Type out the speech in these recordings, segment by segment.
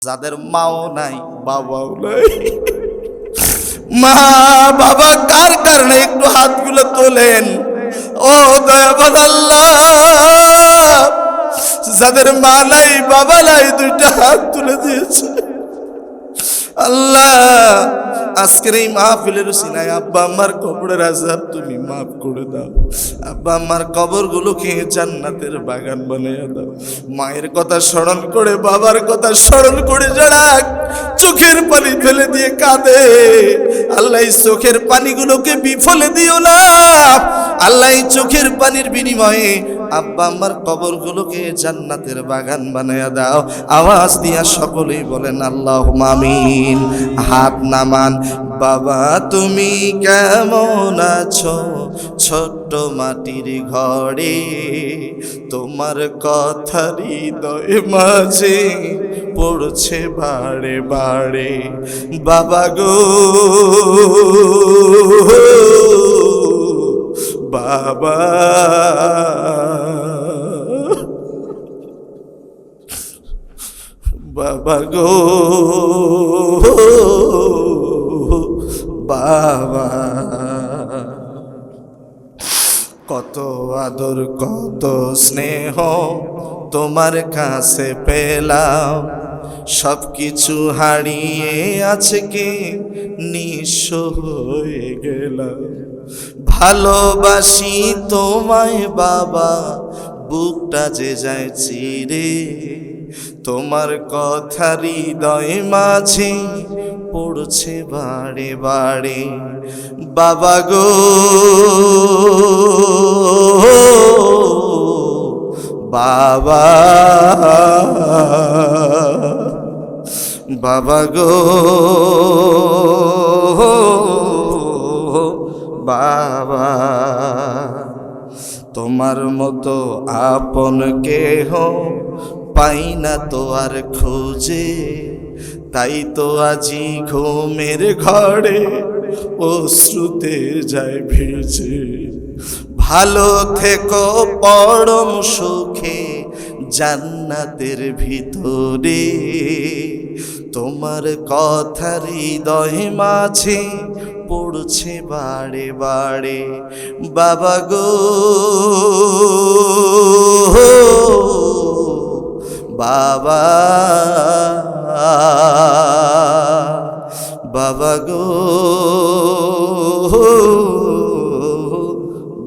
যাদের মাও নাই বাবাও নাই, মা বাবা কার কারণে একটু হাতগুলো তোলেন। ও দয়াবান আল্লাহ, যাদের মা নাই বাবা নাই দুইটা হাত তুলে দিয়েছে আল্লাহ। আজকের এই মাহফিলের উসিলায় আব্বা আম্মার কবরের আযাব তুমি মাফ করে দাও। আব্বা আম্মার কবরগুলোকে জান্নাতের বাগান বানিয়ে দাও। মায়ের কথা স্মরণ করে, বাবার কথা স্মরণ করে যারা চোখের পানি ফেলে দিয়ে কাঁদে, আল্লাহ এই চোখের পানিগুলোকে বিফলে দিও না আল্লাহ। এই চোখের পানির বিনিময়ে আব্বা আম্মার কবরগুলোকে জান্নাতের বাগান বানায়া দাও। আওয়াজ দিয়া সকলেই বলেন আল্লাহুম্মা আমিন। হাত নামান। বাবা তুমি কেমন আছো ছোট্ট মাটির ঘরে, তোমার কথা হৃদয়ে মাঝে পড়ছে বারে বারে। বাবা গো বাবা, বাবা গো বাবা, কত আদর কত স্নেহ তোমার কাছে পেলাম, সব কিছু হারিয়ে আজকে নিঃস্ব হয়ে গেলাম। ভালোবাসি তোমায় বাবা, বুকটা যে যায় চিরে, তোমার কথা হৃদয় মাঝে পড়ছে বারে বারে। বাবা গো বাবা, বাবা গো বাবা, তোমার মতো আপন কেহ পাই না তো আর খুঁজে, তাই তো আজি ঘুমের ঘরে অশ্রুতে যায় ভিজে। ভালো থেকো পরম সুখে জান্নাতের ভিতরে, তোমার কথা হৃদয় মাঝে পড়ছে বারে বারে। বাবা গো বাবা, বাবা গো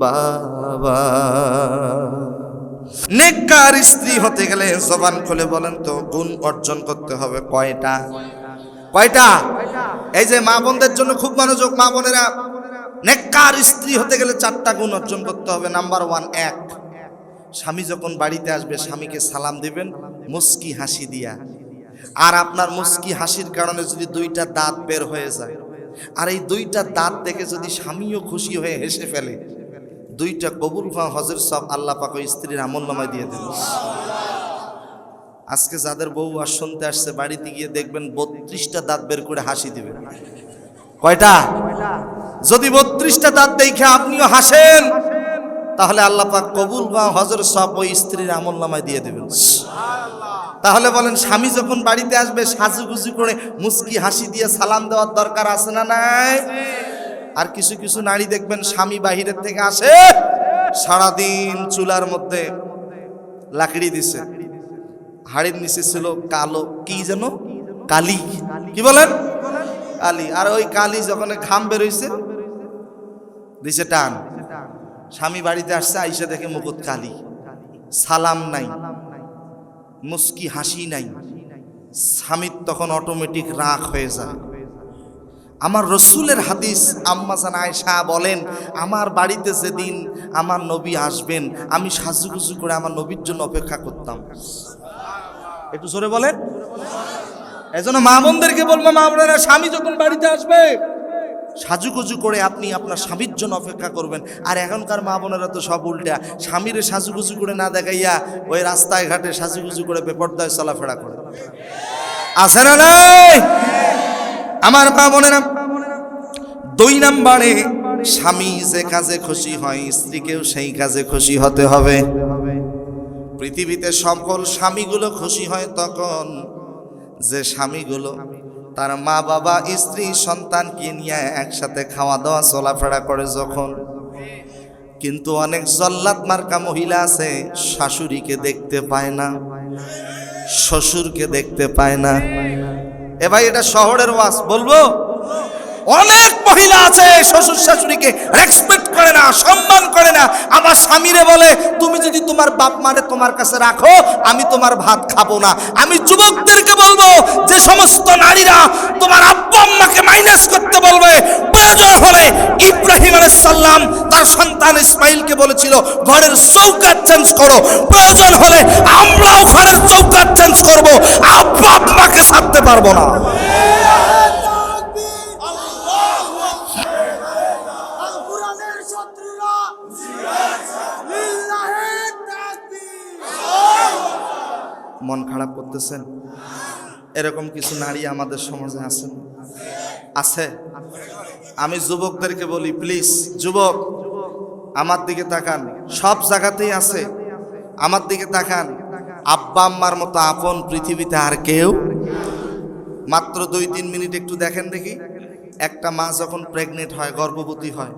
বাবা। নেককার স্ত্রী হতে গেলে জবান খুলে বলেন তো গুণ অর্জন করতে হবে কয়টা? কয়টা? এই যে মা বোনদের জন্য খুব মনোযোগ, মা বোনেরা, নেককার স্ত্রী হতে গেলে 4টা গুণ অর্জন করতে হবে। নাম্বার 1, 1, স্বামী যখন বাড়িতে আসবে স্বামীকে সালাম দিবেন মুস্কি হাসি দিয়া। আর আপনার মুস্কি হাসির কারণে যদি 2টা দাঁত বের হয়ে যায়, আর এই 2টা দাঁত দেখে যদি স্বামীও খুশি হয়ে হেসে ফেলে, 2টা কবুল হওয়া হজের সব আল্লাহ পাক ওই স্ত্রীর আমলনামায় দিয়ে দেবেন। আজকে যাদের বউ আর শুনতে আসছে বাড়িতে গিয়ে দেখবেন 32টা দাঁত বের করে হাসি দিবে। কয়টা? যদি 32টা দাঁত দেখে আপনিও হাসেন তাহলে আল্লাহ পাক কবুল হওয়া হজের সব ওই স্ত্রীর আমলনামায় দিয়ে দেবেন। তাহলে বলেন স্বামী যখন বাড়িতে আসবে সাজুগুজু করে মুস্কি হাসি দিয়ে সালাম দেওয়ার দরকার আছে না নাই? আর কিছু কিছু নারী দেখবেন স্বামী বাহিরের থেকে আসে, সারাদিন চুলার মধ্যে লাকড়ি দিছে, হাড়ির নিচে ছিল কালো কি যেন কালি, কি বলেন কালি, আর ওই কালি যখন ঘাম বেরোইছে দিছে টান। স্বামী বাড়িতে আসছে, আইসা দেখে মুকুট কালি, সালাম নাই, মুস্কি হাসি নাই, স্বামীর তখন অটোমেটিক রাগ হয়ে যায়। আমার রসুলের হাদিস, আম্মা জান আয়েশা বলেন, আমার বাড়িতে যেদিন আমার নবী আসবেন আমি সাজুগুজু করে আমার নবীর জন্য অপেক্ষা করতাম। একটু জোরে বলেন। এজন্য মা বোনদেরকে বলবো, মা বোনেরা স্বামী যখন বাড়িতে আসবে সাজুগুজু করে আপনি আপনার স্বামীর জন্য অপেক্ষা করবেন। আর এখনকার মা বোনেরা তো সব উল্টা, স্বামীরে সাজুগুজু করে না দেখাইয়া ওই রাস্তায় ঘাটে সাজুগুজু করে বেপরদায় চলাফেরা করে। আছে না নাই আমার মা বোনেরা? 2 নম্বরে, স্বামী যে কাজে খুশি হয় স্ত্রীকেও সেই কাজে খুশি হতে হবে। পৃথিবীতে সকল স্বামীগুলো খুশি হয় তখন যে স্বামীগুলো তার মা বাবা স্ত্রী সন্তানকে নিয়ে একসাথে খাওয়া দাওয়া চলাফেরা করে যখন, কিন্তু অনেক জল্লাদ মার্কা মহিলা আছে শাশুড়িকে দেখতে পায় না, শ্বশুরকে দেখতে পায় না। এ ভাই এটা শহরের ওয়াজ বলবো, অনেক মহিলা আছে শ্বশুর শাশুড়িকে রেসপেক্ট করে না, সম্মান করে না। আমার স্বামীরে বলে তুমি যদি তোমার বাপ মারে তোমার কাছে রাখো আমি তোমার ভাত খাবো না। আমি যুবকদেরকে বলবো যে সমস্ত নারীরা তোমার আব্বা আম্মাকে মাইনাস করতে বলবে, প্রয়োজন হলে ইব্রাহিম আলাইহিস সালাম তার সন্তান ইসমাইলকে বলেছিল ঘরের চৌকাঠ চেঞ্জ করো, প্রয়োজন হলে আমরাও ঘরের চৌকাঠ চেঞ্জ করব, আব্বা আম্মাকে ছাড়তে পারবো না। মন খারাপ করতেছেন? এরকম কিছু নারী আমাদের সমাজে আছেন, আছে। আমি যুবকদেরকে বলি প্লিজ, যুবক আমার দিকে তাকান, সব জায়গাতেই আছে, আমার দিকে তাকান। আব্বা আম্মার মতো আপন পৃথিবীতে আর কেউ। মাত্র 2-3 মিনিট একটু দেখেন দেখি, একটা মা যখন প্রেগনেন্ট হয়, গর্ভবতী হয়,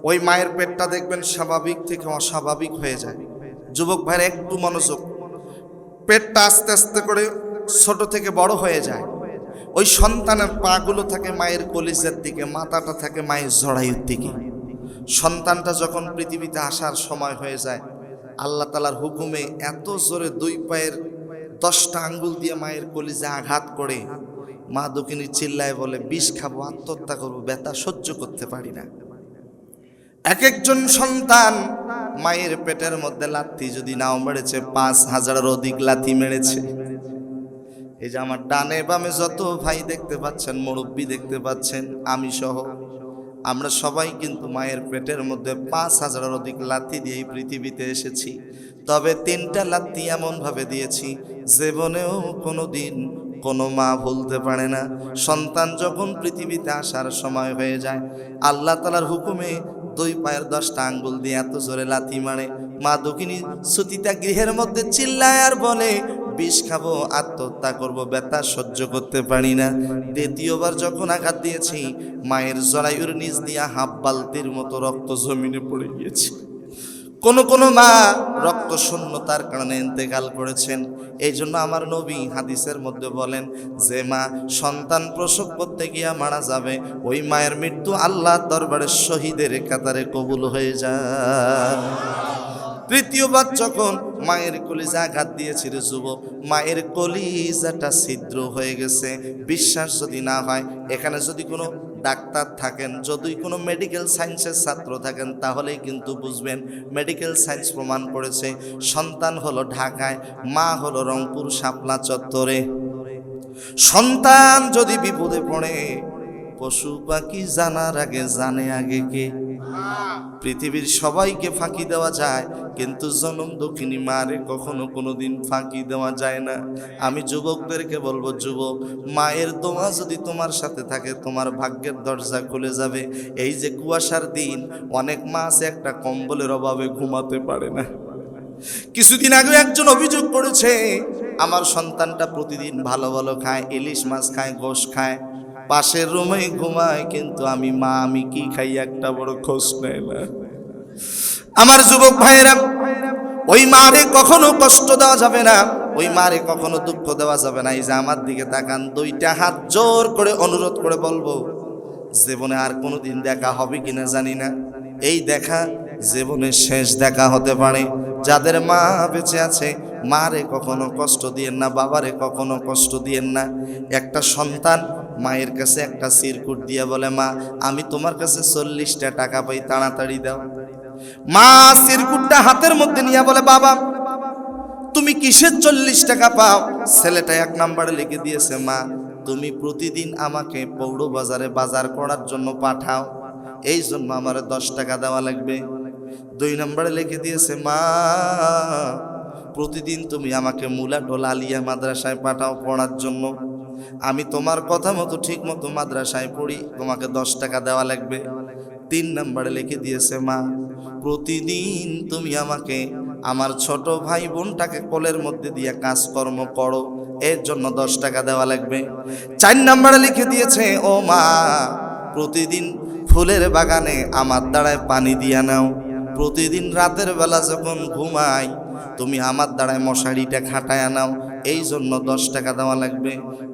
ওই মায়ের পেটটা দেখবেন স্বাভাবিক থেকে অস্বাভাবিক হয়ে যায়। যুবক ভাইরা একটু মনোযোগ, পেটটা আস্তে আস্তে করে ছোট থেকে বড় হয়ে যায়। ওই সন্তানের পাগুলো থাকে মায়ের কলিজার দিকে, মাথাটা থাকে মায়ের জরায়ুর দিকে। সন্তানটা যখন পৃথিবীতে আসার সময় হয়ে যায়, আল্লাহ তাআলার হুকুমে এত জোরে 2 পায়ের 10টা আঙ্গুল দিয়ে মায়ের কলিজা আঘাত করে মা দক্ষিণী চিল্লায় বলে বিষ খাবো, আত্মহত্যা করবো, ব্যথা সহ্য করতে পারি না। এক একজন সন্তান মায়ের পেটের মধ্যে লাথি যদি নাও মেরেছে 5000-এর অধিক লাথি মেরেছে। এই যে আমার ডানে বামে যত ভাই দেখতে পাচ্ছেন, মুরব্বি দেখতে পাচ্ছেন, আমি সহ আমরা সবাই কিন্তু মায়ের পেটের মধ্যে 5000-এর অধিক লাথি দিয়ে এই পৃথিবীতে এসেছি। তবে 3টা লাথি এমন ভাবে দিয়েছি জীবনেও কোনোদিন কোনো মা ভুলতে পারে না। সন্তান যখন পৃথিবীতে আসার সময় হয়ে যায়, আল্লাহ তাআলার হুকুমে 2 পায়ের 10টা আঙ্গুল দিয়ে এত জোরে লাথি মারে, মা দক্ষিণী সুতিতা গৃহের মধ্যে চিল্লায় আর বলে বিষ খাবো, আত্মহত্যা করব, ব্যথা সহ্য করতে পারি না। দ্বিতীয়বার যখন আঘাত দিয়েছি, মায়ের জরায়ুর নিচ দিয়ে হাফ বালতির মতো রক্ত জমিনে পড়ে গিয়েছে। কোন কোন মা রক্ত শূন্যতার কারণে ইন্তেকাল করেছেন। এই জন্য আমার নবী হাদিসের মধ্যে বলেন যে মা সন্তান প্রসব করতে গিয়া মারা যাবে, ওই মায়ের মৃত্যু আল্লাহর দরবারে শহীদের কাতারে কবুল হয়ে যায়। তৃতীয়বার যখন মায়ের কলিজা আঘাত দিয়েছিল যুবক, মায়ের কলিজাটা ছিদ্র হয়ে গেছে। বিশ্বাস যদি না হয়, এখানে যদি কোনো ডাক্তার থাকেন, যদি কোনো মেডিকেল সায়েন্সের ছাত্র থাকেন, তাহলেই কিন্তু বুঝবেন। মেডিকেল সায়েন্স প্রমাণ করেছে সন্তান হলো ঢাকায়, মা হলো রংপুর শাপলা চত্বরে। সন্তান যদি বিপদে পড়ে, পশু পাখি জানার আগে জানে আগে কে? পৃথিবীর সবাইকে ফাঁকি দেওয়া যায়, কিন্তু জনম দক্ষিণী মারে কখনো কোনোদিন ফাঁকি দেওয়া যায় না। আমি যুবকদেরকে বলবো, যুবক মায়ের দোয়া যদি তোমার সাথে থাকে, তোমার ভাগ্যের দরজা খুলে যাবে। এই যে কুয়াশার দিন, অনেক মা আছে একটা কম্বলের অভাবে ঘুমাতে পারে না। কিছুদিন আগে একজন অভিযোগ করেছে আমার সন্তানটা প্রতিদিন ভালো ভালো খায়, ইলিশ মাছ খায়, গোশ খায়, পাশের রুমে ঘুমায়, কিন্তু আমি কি খাই একটা বড় খোঁজ নেয় না। আমার যুবক ভাইয়েরা, ওই মারে কখনো কষ্ট দেওয়া যাবে না, ওই মারে কখনো দুঃখ দেওয়া যাবে না। এই যে আমার দিকে তাকান, 2টা হাত জোর করে অনুরোধ করে বলবো, জীবনে আর কোনোদিন দেখা হবে কিনা জানি না, এই দেখা জীবনের শেষ দেখা হতে পারে। যাদের মা বেঁচে আছে, মারে কখনো কষ্ট দিয়েন না, বাবারে কখনো কষ্ট দিয়েন না। একটা সন্তান মায়ের কাছে একটা সিরকুট দিয়ে বলে, মা আমি তোমার কাছে 40টা টাকা পাই, তাড়াতাড়ি দাও। মা সিরকুটটা হাতের মধ্যে নিয়ে বলে, বাবা তুমি কিসের 40 টাকা পাও? ছেলেটা 1 নম্বরে লিখে দিয়েছে, মা তুমি প্রতিদিন আমাকে পৌর বাজারে বাজার করার জন্য পাঠাও, এই জন্য আমার 10 টাকা দেওয়া লাগবে। 2 নম্বরে লিখে দিয়েছে, মা প্রতিদিন তুমি আমাকে মুলাটোল আলিয়া মাদ্রাসায় পাঠাও পড়ার জন্য, আমি তোমার কথা মতো ঠিক মতো মাদ্রাসায় পড়ি, তোমাকে 10 টাকা দেওয়া লাগবে। 3 নম্বরে লিখে দিয়েছে, মা প্রতিদিন তুমি আমাকে আমার ছোট ভাই বোনটাকে কোলের মধ্যে দিয়ে কাজকর্ম করো, এর জন্য 10 টাকা দেওয়া লাগবে। 4 নম্বরে লিখে দিয়েছে, ও মা, প্রতিদিন ফুলের বাগানে আমার দ্বারায় পানি দিয়া নাও। প্রতিদিন রাতের বেলা যখন ঘুমাই তুমি আমার দ্বারায় মশারিটা খাটায় নাও, এই জন্য 10 টাকা দেওয়া লাগবে।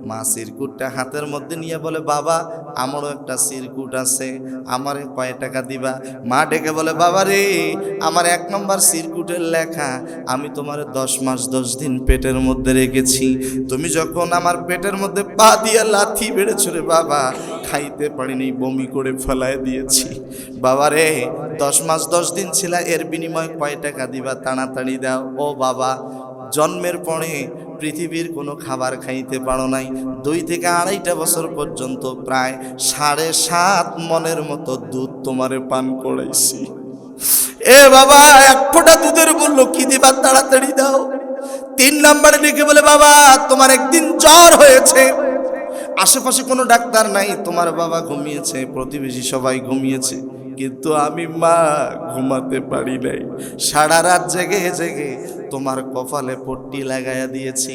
মা চিরকুটটা হাতের মধ্যে নিয়ে বলে, বাবা আমারও একটা চিরকুট আছে, আমারে কয় টাকা দিবা? মা ডেকে বলে, বাবা রে, আমার 1 নম্বর চিরকুটের লেখা আমি তোমারে 10 মাস 10 দিন পেটের মধ্যে রেখেছি। তুমি যখন আমার পেটের মধ্যে পা দিয়ে লাথি বেড়েছ রে বাবা, খাইতে পারিনি, বমি করে ফেলায় দিয়েছি। বাবা রে, 10 মাস 10 দিন ছিল, এর বিনিময়ে কয় টাকা দিবা? তাড়াতাড়ি দাও। ও বাবা, জন্মের পরে পৃথিবীর কোনো খাবার খাইতে পারো নাই, 2 থেকে 2.5 বছর পর্যন্ত প্রায় 7.5 মনের মতো দুধ তোমারে পান করাইছি। এ বাবা, 1 ফোঁটা দুধের মূল্য কি দিবা? তাড়াতাড়ি দাও। 3 নম্বরে লিখে বলে, বাবা তোমার একদিন জ্বর হয়েছে, আশেপাশে কোনো ডাক্তার নাই, তোমার বাবা ঘুমিয়েছে, প্রতিবেশী সবাই ঘুমিয়েছে, কিন্তু আমি মা ঘুমাতে পারি নাই। সারা রাত জেগে জেগে তোমার কপালে পট্টি লাগাইয়া দিয়েছি।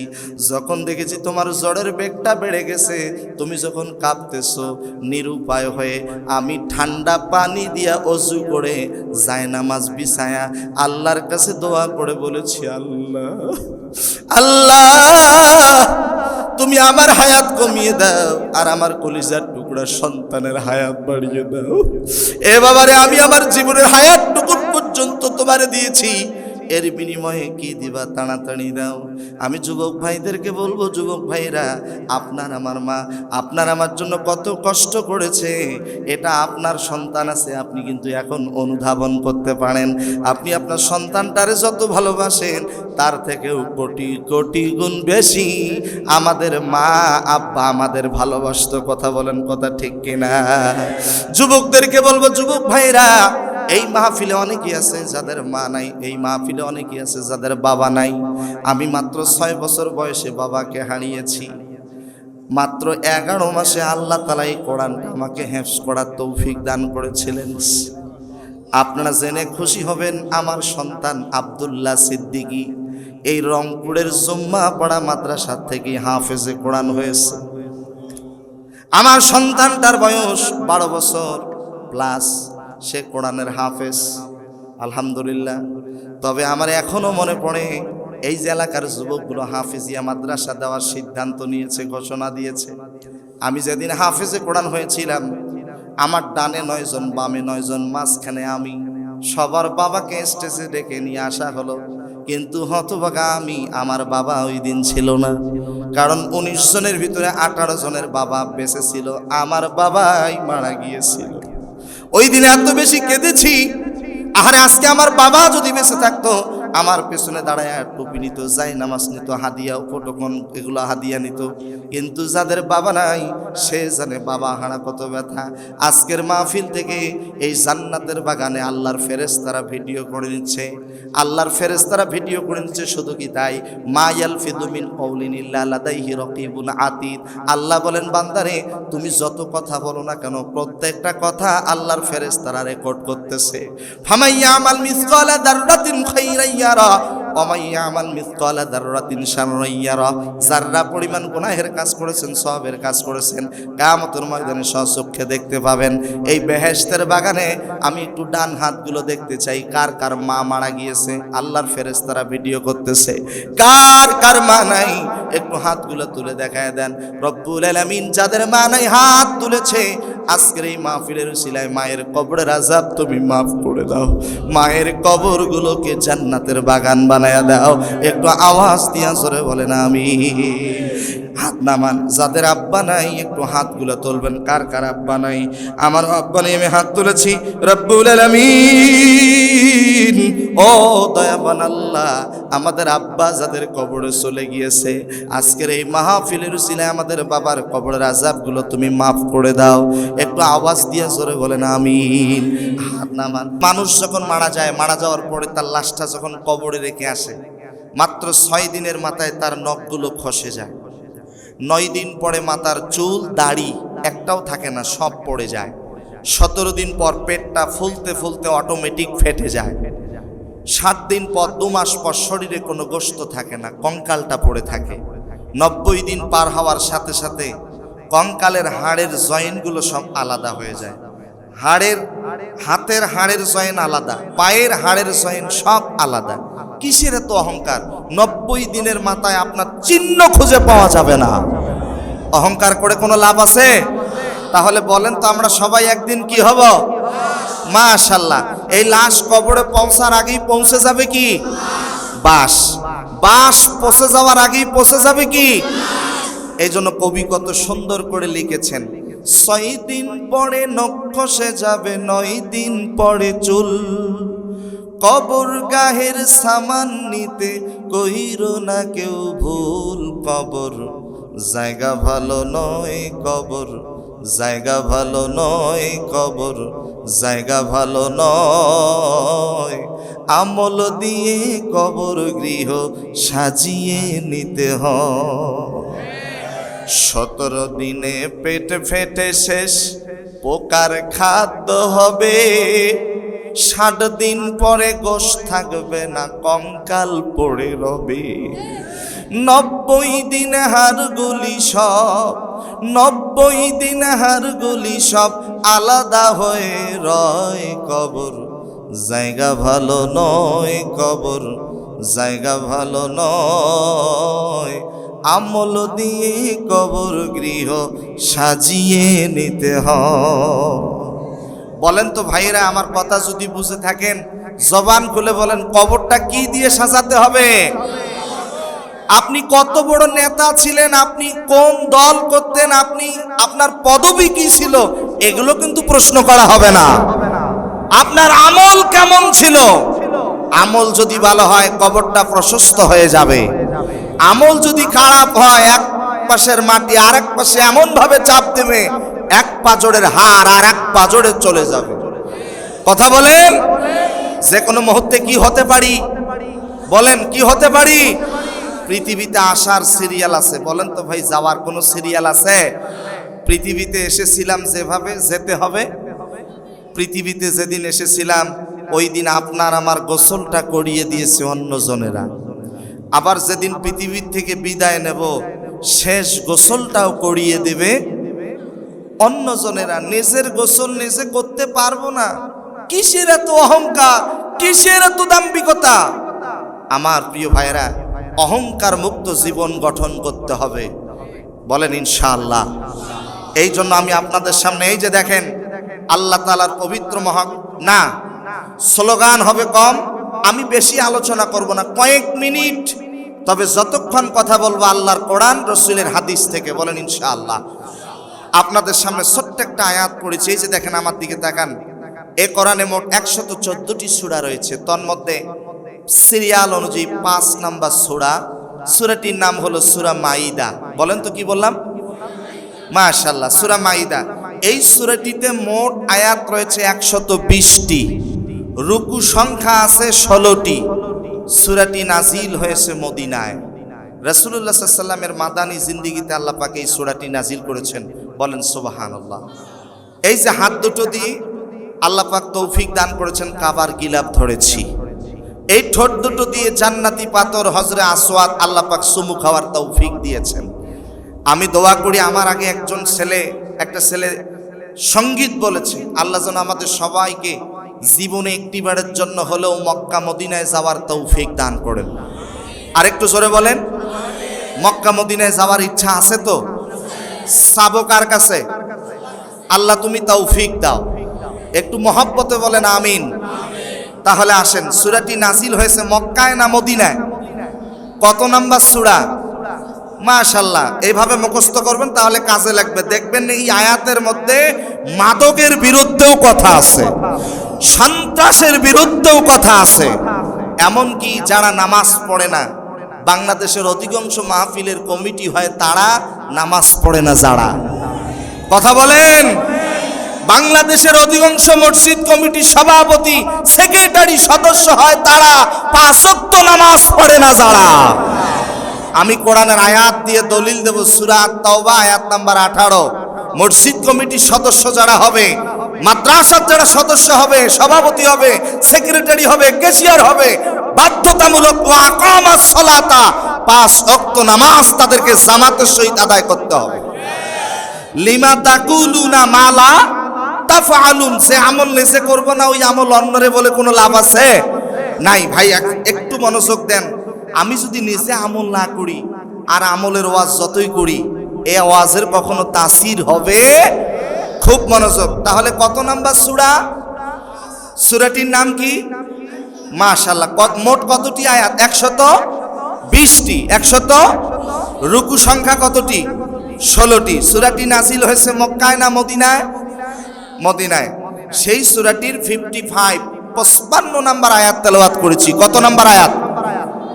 যখন দেখেছি তোমার জ্বরের বেগটা বেড়ে গেছে, তুমি যখন কাঁপতেছো নিরুপায় হয়ে, আমি ঠান্ডা পানি দিয়া অজু করে জায়নামাজ বিছায়া আল্লাহর কাছে দোয়া করে বলেছি, আল্লাহ আল্লাহ তুমি আমার হায়াত কমিয়ে দাও আর আমার কলিজার টুকরা সন্তানের হায়াত বাড়িয়ে দাও। এ বাবারে, আমি আমার জীবনের হায়াত টুকুর পর্যন্ত তোমারে দিয়েছি, এর বিনিময়ে কি দিবা? তাড়াতাড়ি দাও। আমি যুবক ভাইদেরকে বলবো, যুবক ভাইরা, আপনার আমার মা আপনার আমার জন্য কত কষ্ট করেছে, এটা আপনার সন্তান আছে, আপনি কিন্তু এখন অনুধাবন করতে পারেন। আপনি আপনার সন্তানটারে যত ভালোবাসেন, তার থেকেও কোটি কোটি গুণ বেশি আমাদের মা আব্বা আমাদের ভালোবাসতো। কথা বলেন, কথা ঠিক কিনা? যুবকদেরকে বলবো, যুবক ভাইরা, এই মাহফিলে অনেকেই আছে যাদের মা নাই, এই মাহফিলে অনেকেই আছে যাদের বাবা নাই। আমি মাত্র 6 বছর বয়সে বাবাকে হারিয়েছি। মাত্র 11 মাসে আল্লাহ তাআলা এই কোরআনটা আমাকে হেফজ করার তৌফিক দান করেছিলেন। আপনারা জেনে খুশি হবেন, আমার সন্তান আব্দুল্লাহ সিদ্দিকী এই রংপুরের জুম্মা পাড়া মাদ্রাসা থেকে হাফেজে কোরআন হয়েছে। আমার সন্তানটার বয়স 12 বছর প্লাস, সে কোরআনের হাফেজ, আলহামদুলিল্লাহ। তবে আমার এখনো মনে পড়ে, এই যে এলাকার যুবকগুলো হাফেজিয়া মাদ্রাসা দেওয়ার সিদ্ধান্ত নিয়েছে, ঘোষণা দিয়েছে। আমি যেদিন হাফেজে কোরআন হয়েছিলাম, আমার ডানে 9 জন, বামে 9 জন, মাঝখানে আমি। সবার বাবাকে স্টেজে ডেকে নিয়ে আসা হলো, কিন্তু হতভাগা আমি, আমার বাবা ওই দিন ছিল না। কারণ 19 জনের ভিতরে 18 জনের বাবা বেঁচে ছিল, আমার বাবাই মারা গিয়েছিল। ওই দিনে এত বেশি কেঁদেছি, আরে আজকে আমার বাবা যদি বেঁচে থাকতো, আমার পেছনে দাঁড়ায় টুপি নিত, যাই নামাজ নিত, হাদিয়া উপটকন এগুলো হাদিয়া নিত। কিন্তু যাদের বাবা নাই, সে জানে বাবা হারা কত ব্যথা। আজকের মাহফিল থেকে এই জান্নাতের বাগানে আল্লাহর ফেরেশতারা ভিডিও করে নিচ্ছে, আল্লাহর ফেরেশতারা ভিডিও করে নিচ্ছে। শুধু কি তাই, মা ইয়ালফিযু মিন কাউলিন ইল্লা লাদাইহি রাকিবুন আতীদ। আল্লাহ বলেন, বান্দারে তুমি যত কথা বলো না কেন, প্রত্যেকটা কথা আল্লাহর ফেরেশতারা রেকর্ড করতেছে। ফামান ইয়ামাল মিসকালা দাররাতিন খাইরান ইয়ারা ওয়া মান ইয়ামাল মিসকালা দাররাতিন শাররান ইয়ারা। যারা পরিমাণ গুনাহের কাজ করেছেন, সওয়াবের কাজ করেছেন, কিয়ামতের ময়দানে স্বচক্ষে দেখতে পাবেন। এই বেহেশতের বাগানে আমি একটু ডান হাতগুলো দেখতে চাই, কার কার মা মারা গিয়েছে। আল্লাহর ফেরেশতারা ভিডিও করতেছে, কার কার মা নাই একটু হাতগুলো তুলে দেখায় দেন। রব্বুল আলামিন যাদের মা নাই হাত তুলেছে, আজকের এই মাহফিলের উসিলায় মায়ের কবরের আযাব তুমি মাফ করে দাও, মায়ের কবরগুলোকে জান্নাতের বাগান বানায়া দাও। একটু আওয়াজ দিয়া জোরে বলেন আমিন। হাত নামান। যাদের আব্বা নাই একটু হাতগুলো তুলবেন, কার কার আব্বা নাই? আমার আব্বা নেই, আমি হাত তুলেছি। রব্বুল আলামিন, ও দয়াবান আল্লাহ, আমাদের আব্বা যাদের কবরে চলে গিয়েছে, আজকের এই মাহফিলের উসিলায় আমাদের বাবার কবরের আযাবগুলো তুমি মাফ করে দাও। একটু আওয়াজ দিয়ে জোরে বলেন আমিন। হাত নামান। মানুষ যখন মারা যায়, মারা যাওয়ার পরে তার লাশটা যখন কবরে রেখে আসে, মাত্র 6 দিনের মাথায় তার নখগুলো খসে যায়। 9 দিন পরে মাথার চুল দাড়ি একটাও থাকে না, সব পড়ে যায়। 17 দিন পর পেটটা ফুলতে ফুলতে অটোমেটিক ফেটে যায়। 7 দিন পর, 2 মাস পর শরীরে কোনো গোশত থাকে না, কঙ্কালটা পড়ে থাকে। 90 দিন পার হওয়ার সাথে সাথে কঙ্কালের হাড়ের জয়েন্টগুলো সব আলাদা হয়ে যায়। হাতের হাড়ের জয়েন্ট আলাদা, পায়ের হাড়ের জয়েন্ট সব আলাদা। কিসের এত অহংকার? 90 দিনের মাথায় আপনার চিহ্ন খুঁজে পাওয়া যাবে না। অহংকার করে কোনো লাভ আছে? তাহলে বলেন তো আমরা সবাই একদিন কি হব? মাশাআল্লাহ। এই লাশ কবরে পৌঁছার আগেই পৌঁছে যাবে কি? বাস পৌঁছে যাওয়ার আগেই পৌঁছে যাবে কি? এই জন্য কবি কত সুন্দর করে লিখেছেন, 6 দিন পরে নখ খসে যাবে, 9 দিন পরে চুল, কবর গাহের সামান নিতে কইরো না কেউ ভুল, কবর জায়গা ভালো নয়, কবর জায়গা ভালো নয়, কবর জায়গা ভালো নয়, আমল দিয়ে কবর গৃহ সাজিয়ে নিতে হয়। 17 দিনে পেট ফেটে শেষ, পোকার খাদ্য হবে, 60 দিন পরে গোশ থাকবে না, কঙ্কাল পড়ে রবে। 90 দিন হাড়গুলি সব, 90 দিন হাড়গুলি সব আলাদা হয়ে রয়, কবর জায়গা ভালো নয়, কবর জায়গা ভালো নয়, আমল দিয়ে কবর গৃহ সাজিয়ে নিতে হয়। বলেন তো ভাইরা, আমার কথা যদি বুঝে থাকেন জবান খুলে বলেন, কবরটা কি দিয়ে সাজাতে হবে? আপনি কত বড় নেতা ছিলেন, আপনি কোন দল করতেন, আপনার পদবি কি ছিল, এগুলো কিন্তু প্রশ্ন করা হবে না। আপনার আমল কেমন ছিল? আমল যদি ভালো হয় কবরটা প্রশস্ত হয়ে যাবে। আমল যদি খারাপ হয়, এক পাশের মাটি আরেক পাশে এমন ভাবে চাপ দেবে, এক পাজরের হাড় আর এক পাজরে চলে যাবে। কথা বলেন, যে কোনো মুহূর্তে কি হতে পারি? বলেন কি হতে পারি? পৃথিবীতে আসার সিরিয়াল আছে, বলেন তো ভাই যাওয়ার কোনো সিরিয়াল আছে? পৃথিবীতে এসেছিলাম যেভাবে যেতে হবে। পৃথিবীতে যেদিন এসেছিলাম ওই দিন আপনার আমার গোসলটা করিয়ে দিয়েছে অন্যজনেরা। আবার যেদিন পৃথিবীর থেকে বিদায় নেব, শেষ গোসলটাও করিয়ে দেবে অন্যজনেরা। নিজের গোসল নিজে করতে পারবো না। কিসের এত অহংকার, কিসের এত দাম্ভিকতা? আমার প্রিয় ভাইরা, অহংকার মুক্ত জীবন গঠন করতে হবে, বলেন ইনশাআল্লাহ। এই জন্য আমি আপনাদের সামনে, এই যে দেখেন আল্লাহ তাআলার পবিত্র না স্লোগান হবে কম, আমি বেশি আলোচনা করব না, কয়েক মিনিট, তবে যতক্ষণ কথা বলবো আল্লাহর কোরআন রসুলের হাদিস থেকে, বলেন ইনশাআল্লাহ। আপনাদের সামনে ছোট্ট একটা আয়াত পড়েছে, এই যে দেখেন আমার দিকে তাকান। এই কোরআনে মোট 114টি সূরা রয়েছে, তন্মধ্যে সিরিয়াল অনুযায়ী 5 নাম্বার সূরা। সূরাটির নাম হলো সূরা মাইদা। বলেন তো কি বললাম? মাশাআল্লাহ, সূরা মাইদা। এই সূরাটিতে মোট আয়াত রয়েছে 120টি, রুকু সংখ্যা আছে 16টি। সূরাটি নাজিল হয়েছে মদিনায়। রাসূলুল্লাহ সাল্লাল্লাহু আলাইহি ওয়াসাল্লামের মাদানী জিন্দেগিতে আল্লাহ পাক এই সূরাটি নাজিল করেছেন, বলেন সুবহানাল্লাহ। এই যে হাত দুটো দিয়ে আল্লাহ পাক তৌফিক দান করেছেন, কাবার গিলাফ ধরেছি। এই ঠোঁট দুটো দিয়ে জান্নাতি পাথর হজরে আসওয়াদ আল্লাহ পাক চুমু খাওয়ার তৌফিক দিয়েছেন। আমি দোয়া করি, আমার আগে একটা ছেলে সঙ্গীত বলেছে, আল্লাহ যেন আমাদের সবাইকে জীবনে একটিবারের জন্য হলেও মক্কা মদিনায় যাওয়ার তৌফিক দান করেন। আরেকটু জোরে বলেন, মক্কা মদিনায় যাওয়ার ইচ্ছা আছে তো? চাবো কার কাছে? আল্লাহ তুমি তৌফিক দাও। একটু মহব্বতে বলেন আমিন। তাহলে আসেন, সূরাটি নাজিল হয়েছে মক্কায় না মদিনায়? কত নাম্বার সূরা? মাশাআল্লাহ, এইভাবে মুখস্থ করবেন তাহলে কাজে লাগবে। দেখবেন এই আয়াতের মধ্যে মাদকের বিরুদ্ধেও কথা আছে, সন্ত্রাসের বিরুদ্ধেও কথা আছে। এমনকি যারা নামাজ পড়ে না, বাংলাদেশের অধিকাংশ মাহফিলের কমিটি হয় তারা নামাজ পড়ে না যারা। কথা বলেন, বাংলাদেশের অধিকাংশ মসজিদ কমিটির সভাপতি, সেক্রেটারি, সদস্য হয় তারা 5 ওয়াক্ত নামাজ পড়ে না যারা। আমি কোরআনের আয়াত দিয়ে দলিল দেব, সূরা আত-তাওবা আয়াত নাম্বার 18। মসজিদ কমিটির সদস্য যারা হবে, মাদ্রাসার যারা সদস্য হবে, সভাপতি হবে, সেক্রেটারি হবে, ক্যাশিয়ার হবে, বাধ্যতামূলক ওয়া আকামাস সালাতা, 5 ওয়াক্ত নামাজ তাদেরকে জামাতের সহিত আদায় করতে হবে। লিমা তাকুলুনা মালা তাফআলুন, যে আমল নিজে করব না ওই আমল অন্যরে বলে কোনো লাভ আছে নাই। ভাই একটু মনোযোগ দেন। আমি যদি নিজে আমল না করি আর আমলের ওয়াজ যতই করি, এই ওয়াজের কখনো তাসির হবে? খুব মনোযোগ। তাহলে কত নাম্বার সূরা? সূরাটির নাম কি? মাশাআল্লাহ। মোট কতটি আয়াত? 120টি। 100 রুকু সংখ্যা কতটি? 16টি। সূরাটি নাজিল হয়েছে মক্কায় না মদিনায়? মদিনায়। সেই সূরাটির 55 নাম্বার আয়াত তেলাওয়াত করেছি। কত নাম্বার আয়াত?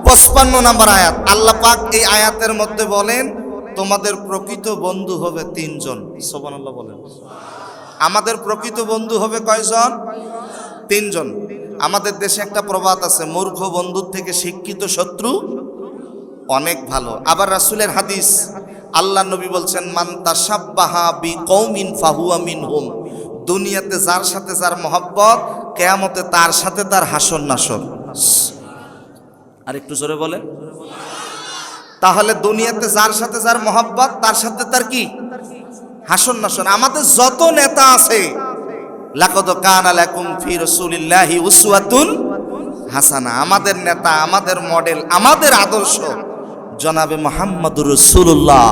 55 নাম্বার আয়াত। আল্লাহ পাক এই আয়াতের মধ্যে বলেন, তোমাদের প্রকৃত বন্ধু হবে 3 জন। সুবহানাল্লাহ বলেন। আমাদের প্রকৃত বন্ধু হবে কয়জন? 3 জন। আমাদের দেশে একটা প্রবাদ আছে, মূর্খ বন্ধুর থেকে শিক্ষিত শত্রু অনেক ভালো। আবার রাসূলের হাদিস, আল্লাহ নবী বলছেন, মান তাশাব্বাহা বিকৌমিন ফাহুয়া মিনহুম। দুনিয়াতে যার সাথে যার মহব্বত, কিয়ামতে তার সাথে তার হাসর নাসর। আর একটু জোরে বলেন। তাহলে দুনিয়াতে যার সাথে যার মহব্বত, তার সাথে তার কি? হাসর নাসর। আমাদের যত নেতা আছে, লাকাদ কানা লাকুম ফি রাসূলিল্লাহি উসওয়াতুন হাসানা, আমাদের নেতা, আমাদের মডেল, আমাদের আদর্শ জনাবে মুহাম্মদুর রাসূলুল্লাহ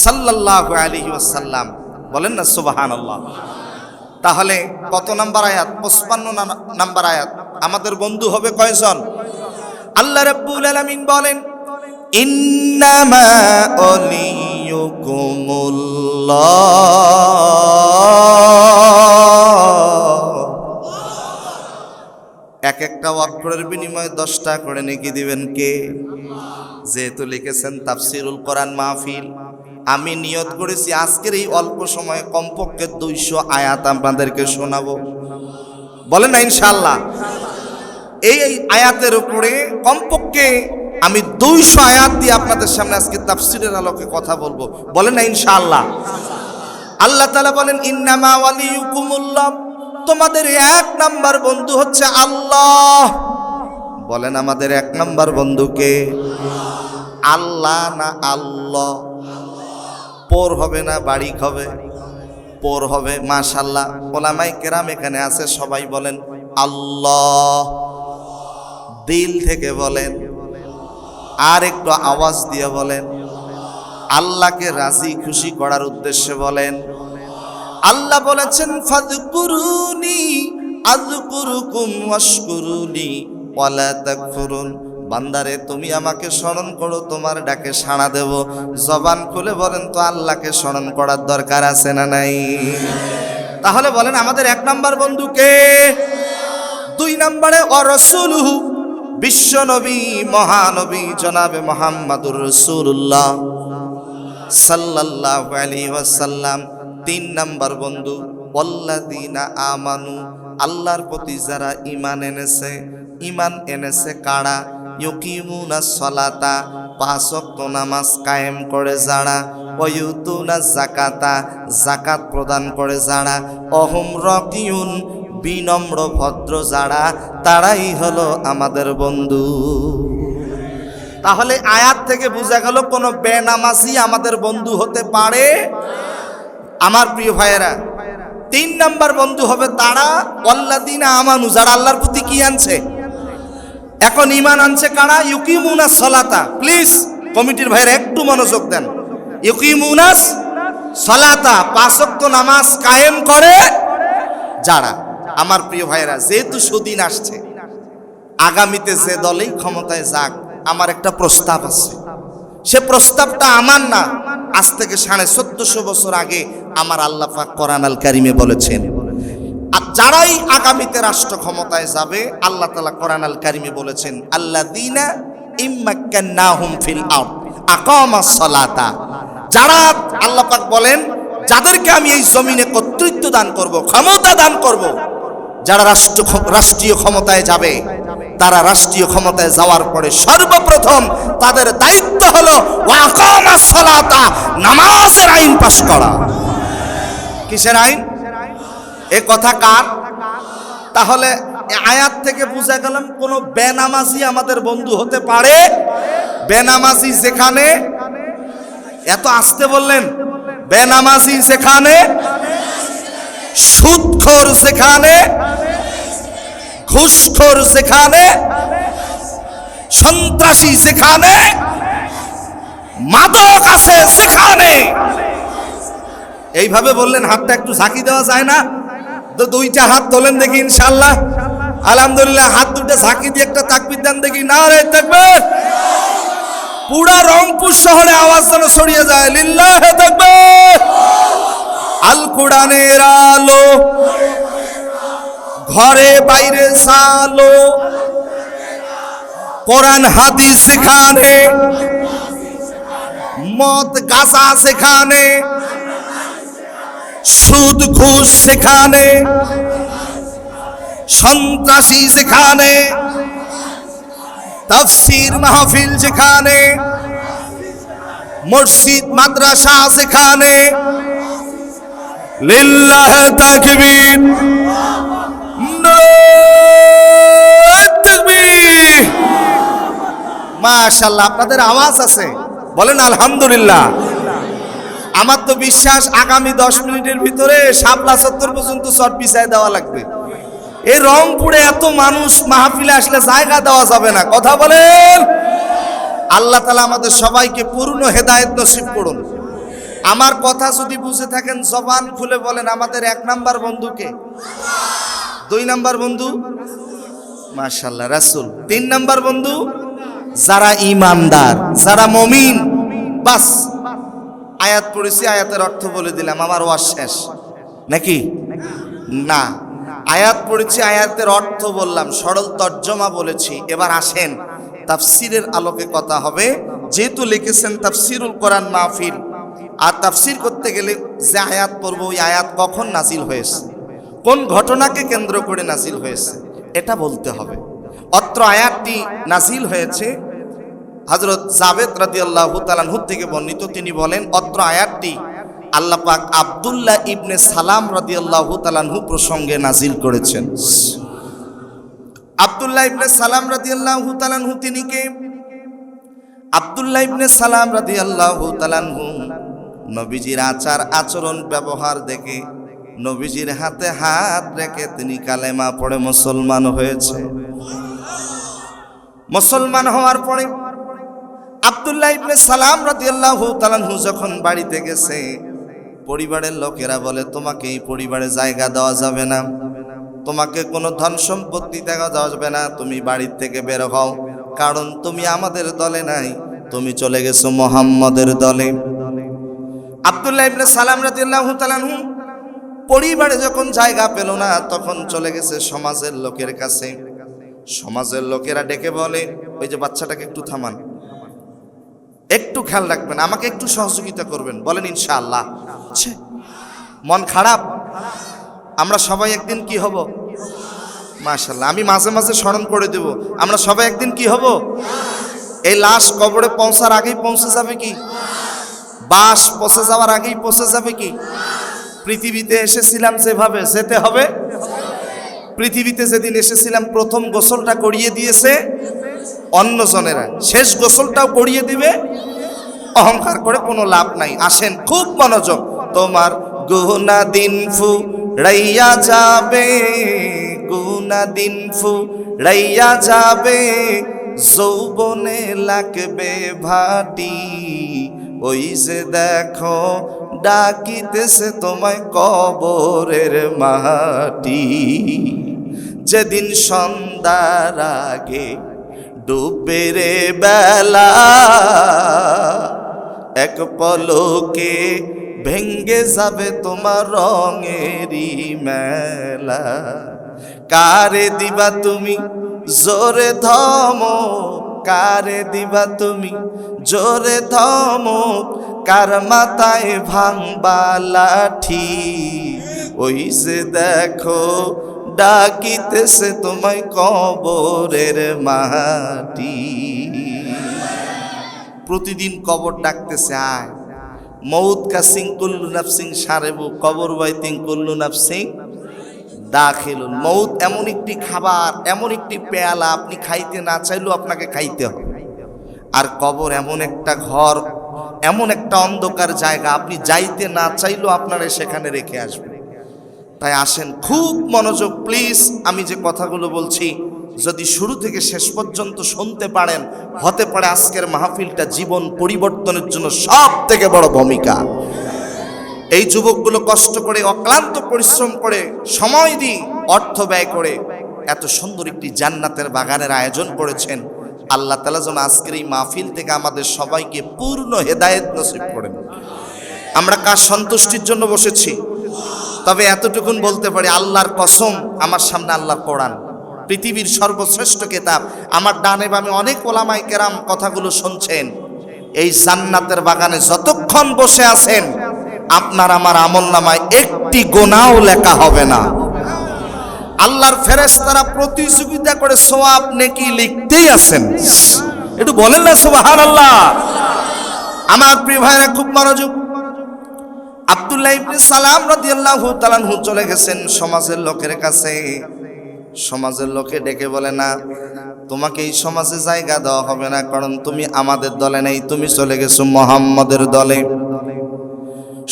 সাল্লাল্লাহু আলাইহি ওয়াসাল্লাম। বলেন না সুবহানাল্লাহ। তাহলে কত নাম্বার আয়াত? 55 নাম্বার আয়াত। আমাদের বন্ধু হবে কয়জন? আল্লাহ রাব্বুল আলামিন বলেন, ইন্নামা ওয়ালিয়ুকুমুল্লাহ। এক একটা অক্ষরের বিনিময়ে 10 টাকা করে নেকি দিবেন কে? যেহেতু লিখেছেন তাফসিরুল কোরআন মাহফিল, আমি নিয়ত করেছি আজকের এই অল্প সময়ে কমপক্ষে 200 আয়াত আপনাদেরকে শোনাবো। বলেন না ইনশাআল্লাহ। এই আয়াতের উপরে কমপক্ষে আমি 200 আয়াত দিয়ে আপনাদের সামনে আজকে তাফসিরের আলোকে কথা বলবো। বলেন না ইনশাআল্লাহ। আল্লাহ তাআলা বলেন, ইন্নামা ওয়ালিয়ুকুমুল্লাহ, তোমাদের 1 নাম্বার বন্ধু হচ্ছে আল্লাহ। বলেন, আমাদের 1 নাম্বার বন্ধুকে? আল্লাহ না আল্লাহ? পোর হবে না বাড়িক হবে? পোর হবে। মাশাআল্লাহ, ওলামায়ে কেরাম এখানে আছে, সবাই বলেন আল্লাহ। দিল থেকে বলেন, আর একটু আওয়াজ দিয়ে বলেন। আল্লাহকে রাজি খুশি করার উদ্দেশ্যে বলেন। আল্লাহ বলেছেন, ফাযকুরুনি আযকুরুকুম ওয়াশকুরুনি ওয়ালা তাকফুরুন। বান্দারে, তুমি আমাকে স্মরণ করো, তোমার ডাকে সাড়া দেব। জবান খুলে বলেন তো, আল্লাহকে স্মরণ করার দরকার আছে না নাই? তাহলে বলেন, আমাদের 1 নাম্বার বন্ধুকে? 2 নম্বরে রাসূলুহু, বিশ্ব নবী, মহানবী জনাবে মুহাম্মদুর রাসূলুল্লাহ সাল্লাল্লাহু আলাইহি ওয়াসাল্লাম। 3 নাম্বার বন্ধু ওয়াল্লাযীনা আমানু, আল্লাহর প্রতি যারা ঈমান এনেছে কারা? ইউকিমুনাস সালাতা, 5 ওয়াক্ত নামাজ কায়েম করে যারা। ওয়ায়ুতুনাজ যাকাতা, যাকাত প্রদান করে যারা। অহুম রাকিউন, বিনম্র ভদ্র যারা, তারাই হলো আমাদের বন্ধু। তাহলে আয়াত থেকে বোঝা গেল কোন বেনামাজি আমাদের বন্ধু হতে পারে? আমার প্রিয় ভাইয়েরা, 3 নাম্বার বন্ধু হবে তারা ওয়াল্লাযীনা আমানু, যারা আল্লাহর প্রতি কি আনছে? এখন ঈমান আনছে কারা? ইউকিমুনাস সালাতা। প্লিজ কমিটির ভাইয়েরা একটু মনোযোগ দেন। ইউকিমুনাস সালাতা, 5 ওয়াক্ত নামাজ কায়েম করে যারা। আমার প্রিয় ভাইয়েরা, যেহেতু সুদিন আসছে, আগামীতে যে দলেই ক্ষমতায় যাক, আমার একটা প্রস্তাব আছে। সে প্রস্তাবটা আমার না, আজ থেকে 1450 বছর আগে আমার আল্লাহ পাক কোরআন আল কারিমে বলেছেন। আর যারাই আগামীতে রাষ্ট্র ক্ষমতায় যাবে, আল্লাহ তাআলা কোরআন আল কারিমে বলেছেন, আল্লাযীনা ইম্মাক্কান্নাহুম ফিল আরদ আকামাস সালাতা। যারা, আল্লাহ পাক বলেন, যাদেরকে আমি এই জমিনে কর্তৃত্ব দান করব, ক্ষমতা দান করব, যারা রাষ্ট্রীয় ক্ষমতায় যাবে, তারা রাষ্ট্রীয় ক্ষমতায় যাওয়ার পরে সর্বপ্রথম তাদের দায়িত্ব হলো ওয়াকামাস সালাতা, নামাজের আইন পাশ করা। কিসের আইন? এ কথা কার? তাহলে আয়াত থেকে বুঝা গেলাম কোন বেনামাজি আমাদের বন্ধু হতে পারে বেনামাজি যেখানে, এত আসতে বললেন, বেনামাজি যেখানে, সুদখোর যেখানে, ঘুষখোর যেখানে, সন্ত্রাসী যেখানে, মাদক আছে যেখানে। এইভাবে বললেন। হাতটা একটু ঝাঁকি দেওয়া যায় না? তো দুইটা হাত তোলেন দেখি ইনশাআল্লাহ। আলহামদুলিল্লাহ। হাত দুটো ঝাঁকি দিয়ে একটা তাকবীর দেন দেখি। নারে তাকবীর। পুরা রংপুর শহরে আওয়াজ যেন ছড়িয়ে যায়, লিল্লাহে তাকবীর। আল কোরআনের আলো ঘরে বাইরে সালো, কোরআন হাদিস সেখানে, মদ গাঁজা সেখানে, সুদ ঘুষ সেখানে, সন্ত্রাসী যেখানে, তাফসীর মাহফিল যেখানে, মসজিদ মাদ্রাসা যেখানে, লিল্লাহে তাকবীর, নারে তাকবীর। মাশাআল্লাহ, আপনাদের আওয়াজ আছে, বলেন আলহামদুলিল্লাহ। আমার তো বিশ্বাস আগামী 10 মিনিটের ভিতরে শাপলা চত্বর পর্যন্ত চট বিছায় দেওয়া লাগবে। এই রংপুরে এত মানুষ মাহফিলে আসলে জায়গা দেওয়া যাবে না। কথা বলেন। আল্লাহ তাআলা আমাদের সবাইকে পূর্ণ হেদায়েত নসিব করুন। আমার কথা যদি বুঝে থাকেন জবান খুলে বলেন আমাদের 1 নাম্বার বন্ধুকে, 2 নাম্বার বন্ধু মাশাআল্লাহ রাসূল, 3 নাম্বার বন্ধু যারা ঈমানদার, যারা মুমিন। বাস আয়াত পড়েছি, আয়াতের অর্থ বলে দিলাম, আমার ওয়াজ শেষ নাকি? না, আয়াত পড়েছি, আয়াতের অর্থ বললাম, সরল তর্জমা বলেছি। এবার আসেন তাফসীরের আলোকে কথা হবে। যেহেতু লিখেছেন তাফসীরুল কোরআন মাহফিল, আর তাফসীর করতে গেলে যে আয়াত পড়ব ওই আয়াত কখন নাজিল হয়েছে, কোন ঘটনাকে কেন্দ্র করে নাজিল হয়েছে এটা বলতে হবে। অত্র আয়াতটি নাজিল হয়েছে হযরত জাবেদ রাদিয়াল্লাহু তাআলা আনহু থেকে বর্ণিত। তিনি বলেন অত্র আয়াতটি আল্লাহ পাক আব্দুল্লাহ ইবনে সালাম রাদিয়াল্লাহু তাআলা আনহু প্রসঙ্গে নাজিল করেছেন। আব্দুল্লাহ ইবনে সালাম রাদিয়াল্লাহু তাআলা আনহু তিনি কে? আব্দুল্লাহ ইবনে সালাম রাদিয়াল্লাহু তাআলা আনহু নবীজির আচার আচরণ ব্যবহার দেখে নবীজির হাতে হাত রেখে তিনি কালেমা পড়ে মুসলমান হয়েছে। মুসলমান হওয়ার পরে আব্দুল্লাহ ইবনে সালাম রাদিয়াল্লাহু তাআলা আনহু যখন বাড়িতে গেছে, পরিবারের লোকেরা বলে তোমাকে এই পরিবারে জায়গা দেওয়া যাবে না, তোমাকে কোনো ধন সম্পত্তি দেওয়া যাবে না, তুমি বাড়ির থেকে বের হও, কারণ তুমি আমাদের দলে নাই, তুমি চলে গেছো মুহাম্মদের দলে। আব্দুল্লাহ ইবনে সালাম রাদিয়াল্লাহু তাআলা আনহু পরিবারে যখন জায়গা পেল না, তখন চলে গেছে সমাজের লোকের কাছে। সমাজের লোকেরা ডেকে বলে, ওই যে বাচ্চাটাকে একটু থামান, একটু খেয়াল রাখবেন, আমাকে একটু সহযোগিতা করবেন, বলেন ইনশাআল্লাহ। মন খারাপ, আমরা সবাই একদিন কি হব? মাশাআল্লাহ, আমি মাঝে মাঝে স্মরণ করে দেব, আমরা সবাই একদিন কি হব? এই লাশ কবরে পৌঁছার আগেই পৌঁছে যাবে কি? বাস পচে যাওয়ার আগেই পচে যাবে কি? পৃথিবীতে এসেছিলাম যেভাবে যেতে হবে। পৃথিবীতে যেদিন এসেছিলাম প্রথম গোসলটা করিয়ে দিয়েছে অন্যজনেরা, শেষ গোসলটাও করিয়ে দিবে। অহংকার করে কোনো লাভ নাই। আসেন খুব মনোযোগ। তোমার গুনা দিন ফুরাইয়া যাবে, গুনা দিন ফুরাইয়া যাবে, যৌবনে লাগবে ভাটি, ওই যে দেখো ডাকিতেছে তোমায় কবরের মাটি। যেদিন সন্ধ্যার আগে ডুববে রে বেলা, এক পলকে ভেঙ্গে যাবে তোমার রঙেরই মেলা। কারে দিবা তুমি জোরে ধমক, কারে দিবা তুমি জোরে ধমক, কার মাথায় ভাঙবা লাঠি, ওই যে দেখো ডাকিতেছে তোমায় কবরের মাটি। প্রতিদিন কবর ডাকতেছে, আয় মৌত কাসিং কুল্লু নাফসিং সারেবু কবর বাইতিং কুল্লু নাফসিং দাখিলুল মৌত। এমন একটি খাবার, এমন একটি পেয়ালা, আপনি খাইতে না চাইলেও আপনাকে খাইতে হবে। আর কবর এমন একটা ঘর, এমন একটা অন্ধকার জায়গা, আপনি যাইতে না চাইলেও আপনারা সেখানে রেখে আসবেন। তাই আসেন, খুব মনোযোগ প্লিজ। আমি যে কথাগুলো বলছি যদি শুরু থেকে শেষ পর্যন্ত শুনতে পারেন, হতে পারে আজকের মাহফিলটা জীবন পরিবর্তনের জন্য সব থেকে বড় ভূমিকা। এই যুবকগুলো কষ্ট করে, অক্লান্ত পরিশ্রম করে, সময় দিয়ে, অর্থ ব্যয় করে এত সুন্দর একটি জান্নাতের বাগানের আয়োজন করেছেন। আল্লাহ তাআলা যেন আজকের এই মাহফিল থেকে আমাদের সবাইকে পূর্ণ হেদায়েত নসিব করেন। আমরা কার সন্তুষ্টির জন্য বসেছি? তবে এতটুকুন বলতে পারি, আল্লাহর কসম, আমার সামনে আল্লাহর কোরআন, পৃথিবীর সর্বশ্রেষ্ঠ কিতাব। আমার ডানে বামে অনেক ওলামায়ে কেরাম কথাগুলো শুনছেন। এই জান্নাতের বাগানে যতক্ষণ বসে আছেন, আপনার আমার আমলনামায় একটি গুনাহও লেখা হবে না। আল্লাহর ফেরেশতারা প্রতিযোগিতা করে সওয়াব নেকি লিখতেই আছেন। একটু বলেন না সুবহানাল্লাহ। আমার প্রিয় ভাইরা খুব মনোযোগ। আব্দুল্লাহ ইবনে সালাম রাদিয়াল্লাহু তাআলা আনহু চলে গেছেন সমাজের লোকের কাছে। সমাজের লোকে ডেকে বলে, না, তোমাকে এই সমাজে জায়গা দেওয়া হবে না, কারণ তুমি আমাদের দলে নেই, তুমি চলে গেছো মুহাম্মদের দলে।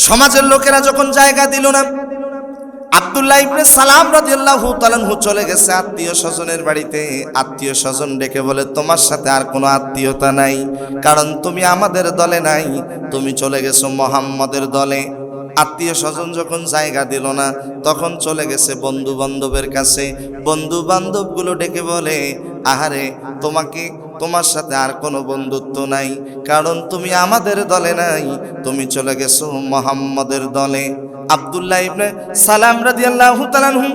সমাজের লোকেরা যখন জায়গা দিল না, আব্দুল্লাহ ইবনে সালাম রাদিয়াল্লাহু তাআলা আনহু চলে গেছে আত্মীয় স্বজনের বাড়িতে। আত্মীয় স্বজন ডেকে বলে, তোমার সাথে আর কোনো আত্মীয়তা নাই, কারণ তুমি আমাদের দলে নাই, তুমি চলে গেছো মুহাম্মদের দলে। আত্মীয় স্বজন যখন জায়গা দিল না, তখন চলে গেছে বন্ধু বান্ধবের কাছে। বন্ধু বান্ধবগুলো ডেকে বলে, আহারে, তোমার সাথে আর কোনো বন্ধুত্ব নাই, কারণ তুমি আমাদের দলে নাই, তুমি চলে গেছো মুহাম্মদের দলে। আব্দুল্লাহ ইবনে সালাম রাদিয়াল্লাহু তাআলা আনহু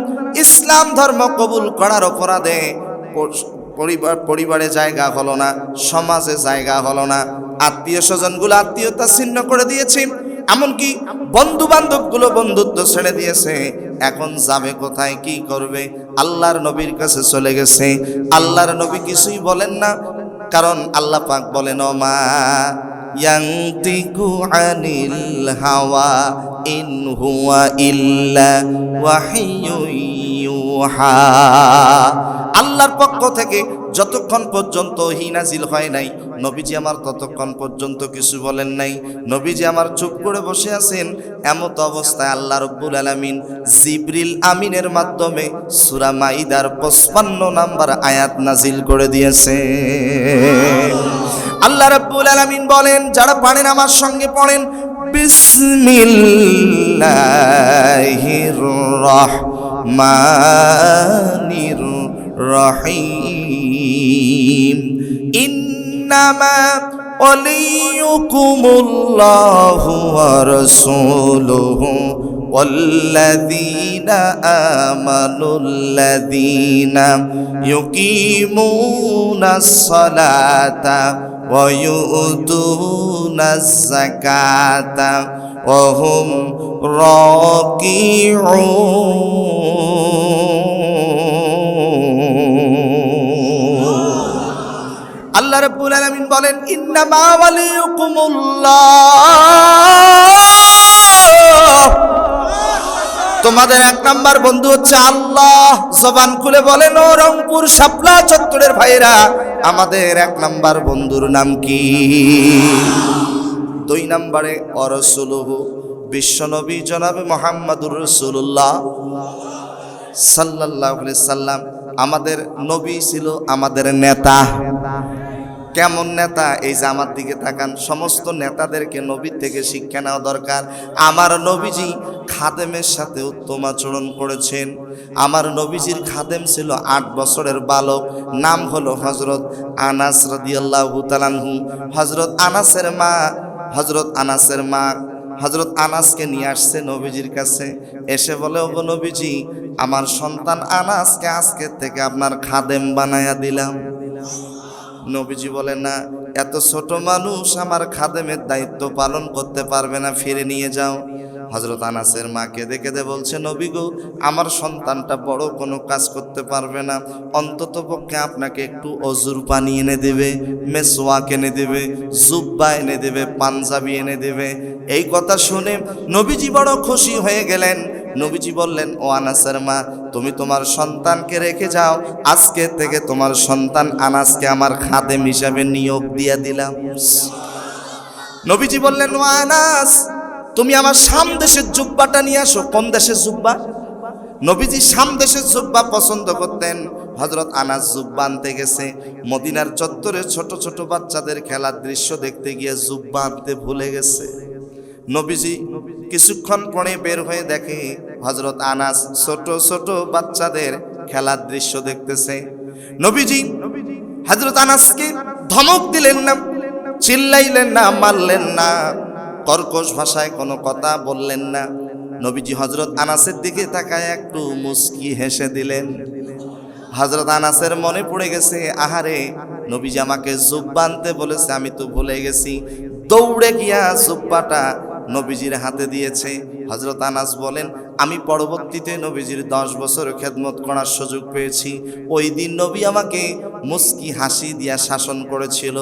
ইসলাম ধর্ম কবুল করার অপরাধে পরিবারে জায়গা হলো না, সমাজে জায়গা হলো না, আত্মীয় স্বজনগুলো আত্মীয়তা ছিন্ন করে দিয়েছে, এমনকি বন্ধু বান্ধবগুলো বন্ধুত্ব ছেড়ে দিয়েছে। এখন যাবে কোথায়, কি করবে? আল্লাহর নবীর কাছে চলে গেছে। আল্লাহর নবী কিছুই বলেন না, কারণ আল্লাহ পাক বলেন, মা ইয়ানতিকু আনিল হাওয়া ইন হুয়া ইল্লা ওয়াহিয়ুন ইউহা। আল্লাহর পক্ষ থেকে যতক্ষণ পর্যন্ত ওহী নাজিল হয় নাই, নবীজি আমার ততক্ষণ পর্যন্ত কিছু বলেন নাই। নবীজি আমার চুপ করে বসে আছেন। এমত অবস্থায় আল্লাহ রাব্বুল আলামিন জিবরিল আমিনের মাধ্যমে সূরা মাইদার 55 নম্বর আয়াত নাজিল করে দিয়েছে। আল্লাহ রাব্বুল আলামিন বলেন, যারা পারেন আমার সঙ্গে পড়েন, বিসমিল্লাহির রাহমানির রহিম। ইন্নামা ওয়ালিয়ুকুমুল্লাহু ওয়া রাসূলুহু ওয়াল্লাযীনা আমানুল্লাযীনা ইউকিমুনাস সালাতা ওয়া ইউতুনাজ যাকাতা ওয়া হুম রাকিউন। আল্লাহ রাব্বুল আলামিন বলেন, ইন্নামা ওয়ালিয়ুকুমুল্লাহ, তোমাদের এক নাম্বার বন্ধু হচ্ছে আল্লাহ। জবান খুলে বলেন, ও রংপুর শাপলা চত্বরের ভাইরা, আমাদের এক নাম্বার বন্ধুর নাম কি? 2 নম্বরে রাসূলুহু, বিশ্বনবী জনাবে মুহাম্মদুর রাসূলুল্লাহ সাল্লাল্লাহু আলাইহি সাল্লাম আমাদের নবী ছিল, আমাদের নেতা। কেমন নেতা? এই যে আমার দিকে তাকান, সমস্ত নেতাদেরকে নবীর থেকে শিক্ষা নেওয়া দরকার। আমার নবীজি খাদেমের সাথে উত্তম আচরণ করেছেন। আমার নবীজির খাদেম ছিল 8 বছরের বালক, নাম হলো হযরত আনাস রাদিয়াল্লাহু তাআলা আনহু। হযরত আনাসের মা হযরত আনাসকে নিয়ে আসছে নবীজির কাছে। এসে বলে, ওগো নবীজি, আমার সন্তান আনাসকে আজকের থেকে আপনার খাদেম বানায়া দিলাম। নবীজি বলেন, না, এত ছোট মানুষ আমার খাদেমের দায়িত্ব পালন করতে পারবে না, ফিরে নিয়ে যাও। হযরত আনাসের মা কেঁদে কেঁদে বলছে, নবী গো, আমার সন্তানটা বড় কোনো কাজ করতে পারবে না, অন্তত পক্ষে আপনাকে একটু অজুর পানি এনে দেবে, মেসওয়াক এনে দেবে, জুব্বা এনে দেবে, পাঞ্জাবি এনে দেবে। এই কথা শুনে নবীজি বড় খুশি হয়ে গেলেন। নবীজি বললেন, ও আনাসের মা, তুমি তোমার সন্তানকে রেখে যাও, আজকে থেকে তোমার সন্তান আনাসকে আমার খাদেম হিসাবে নিয়োগ দিয়ে দিলাম। নবীজি বললেন, ও আনাস, তুমি আমার শাম দেশের জুব্বাটা নিয়ে আসো। কোন দেশের জুব্বা? নবীজি শাম দেশের জুব্বা পছন্দ করতেন। হযরত আনাস জুব্বা আনতে গেছে। মদিনার চত্বরে ছোট ছোট বাচ্চাদের খেলার দৃশ্য দেখতে গিয়ে জুব্বা আনতে ভুলে গেছে। নবীজি কিছুক্ষণ পরে বের হয়ে দেখে হযরত আনাস ছোট ছোট বাচ্চাদের খেলার দৃশ্য দেখতেছে। নবীজি হযরত আনাসকে ধমক দিলেন না, চিল্লাইলেন না, মারলেন না, কর্কশ ভাষায় কোনো কথা বললেন না। নবীজি হযরত আনাসের দিকে তাকায় একটু মুস্কি হেসে দিলেন। হযরত আনাসের মনে পড়ে গেছে, আহারে, নবীজি আমাকে জুব্বা আনতে বলেছে, আমি তো ভুলে গেছি। দৌড়ে গিয়া জুব্বাটা নবীজির হাতে দিয়েছে। হযরত আনাস বলেন, আমি পরবর্তীতে নবীজির 10 বছর খেদমত করার সুযোগ পেয়েছি। ওই দিন নবী আমাকে মুস্কি হাসি দিয়া শাসন করেছিল।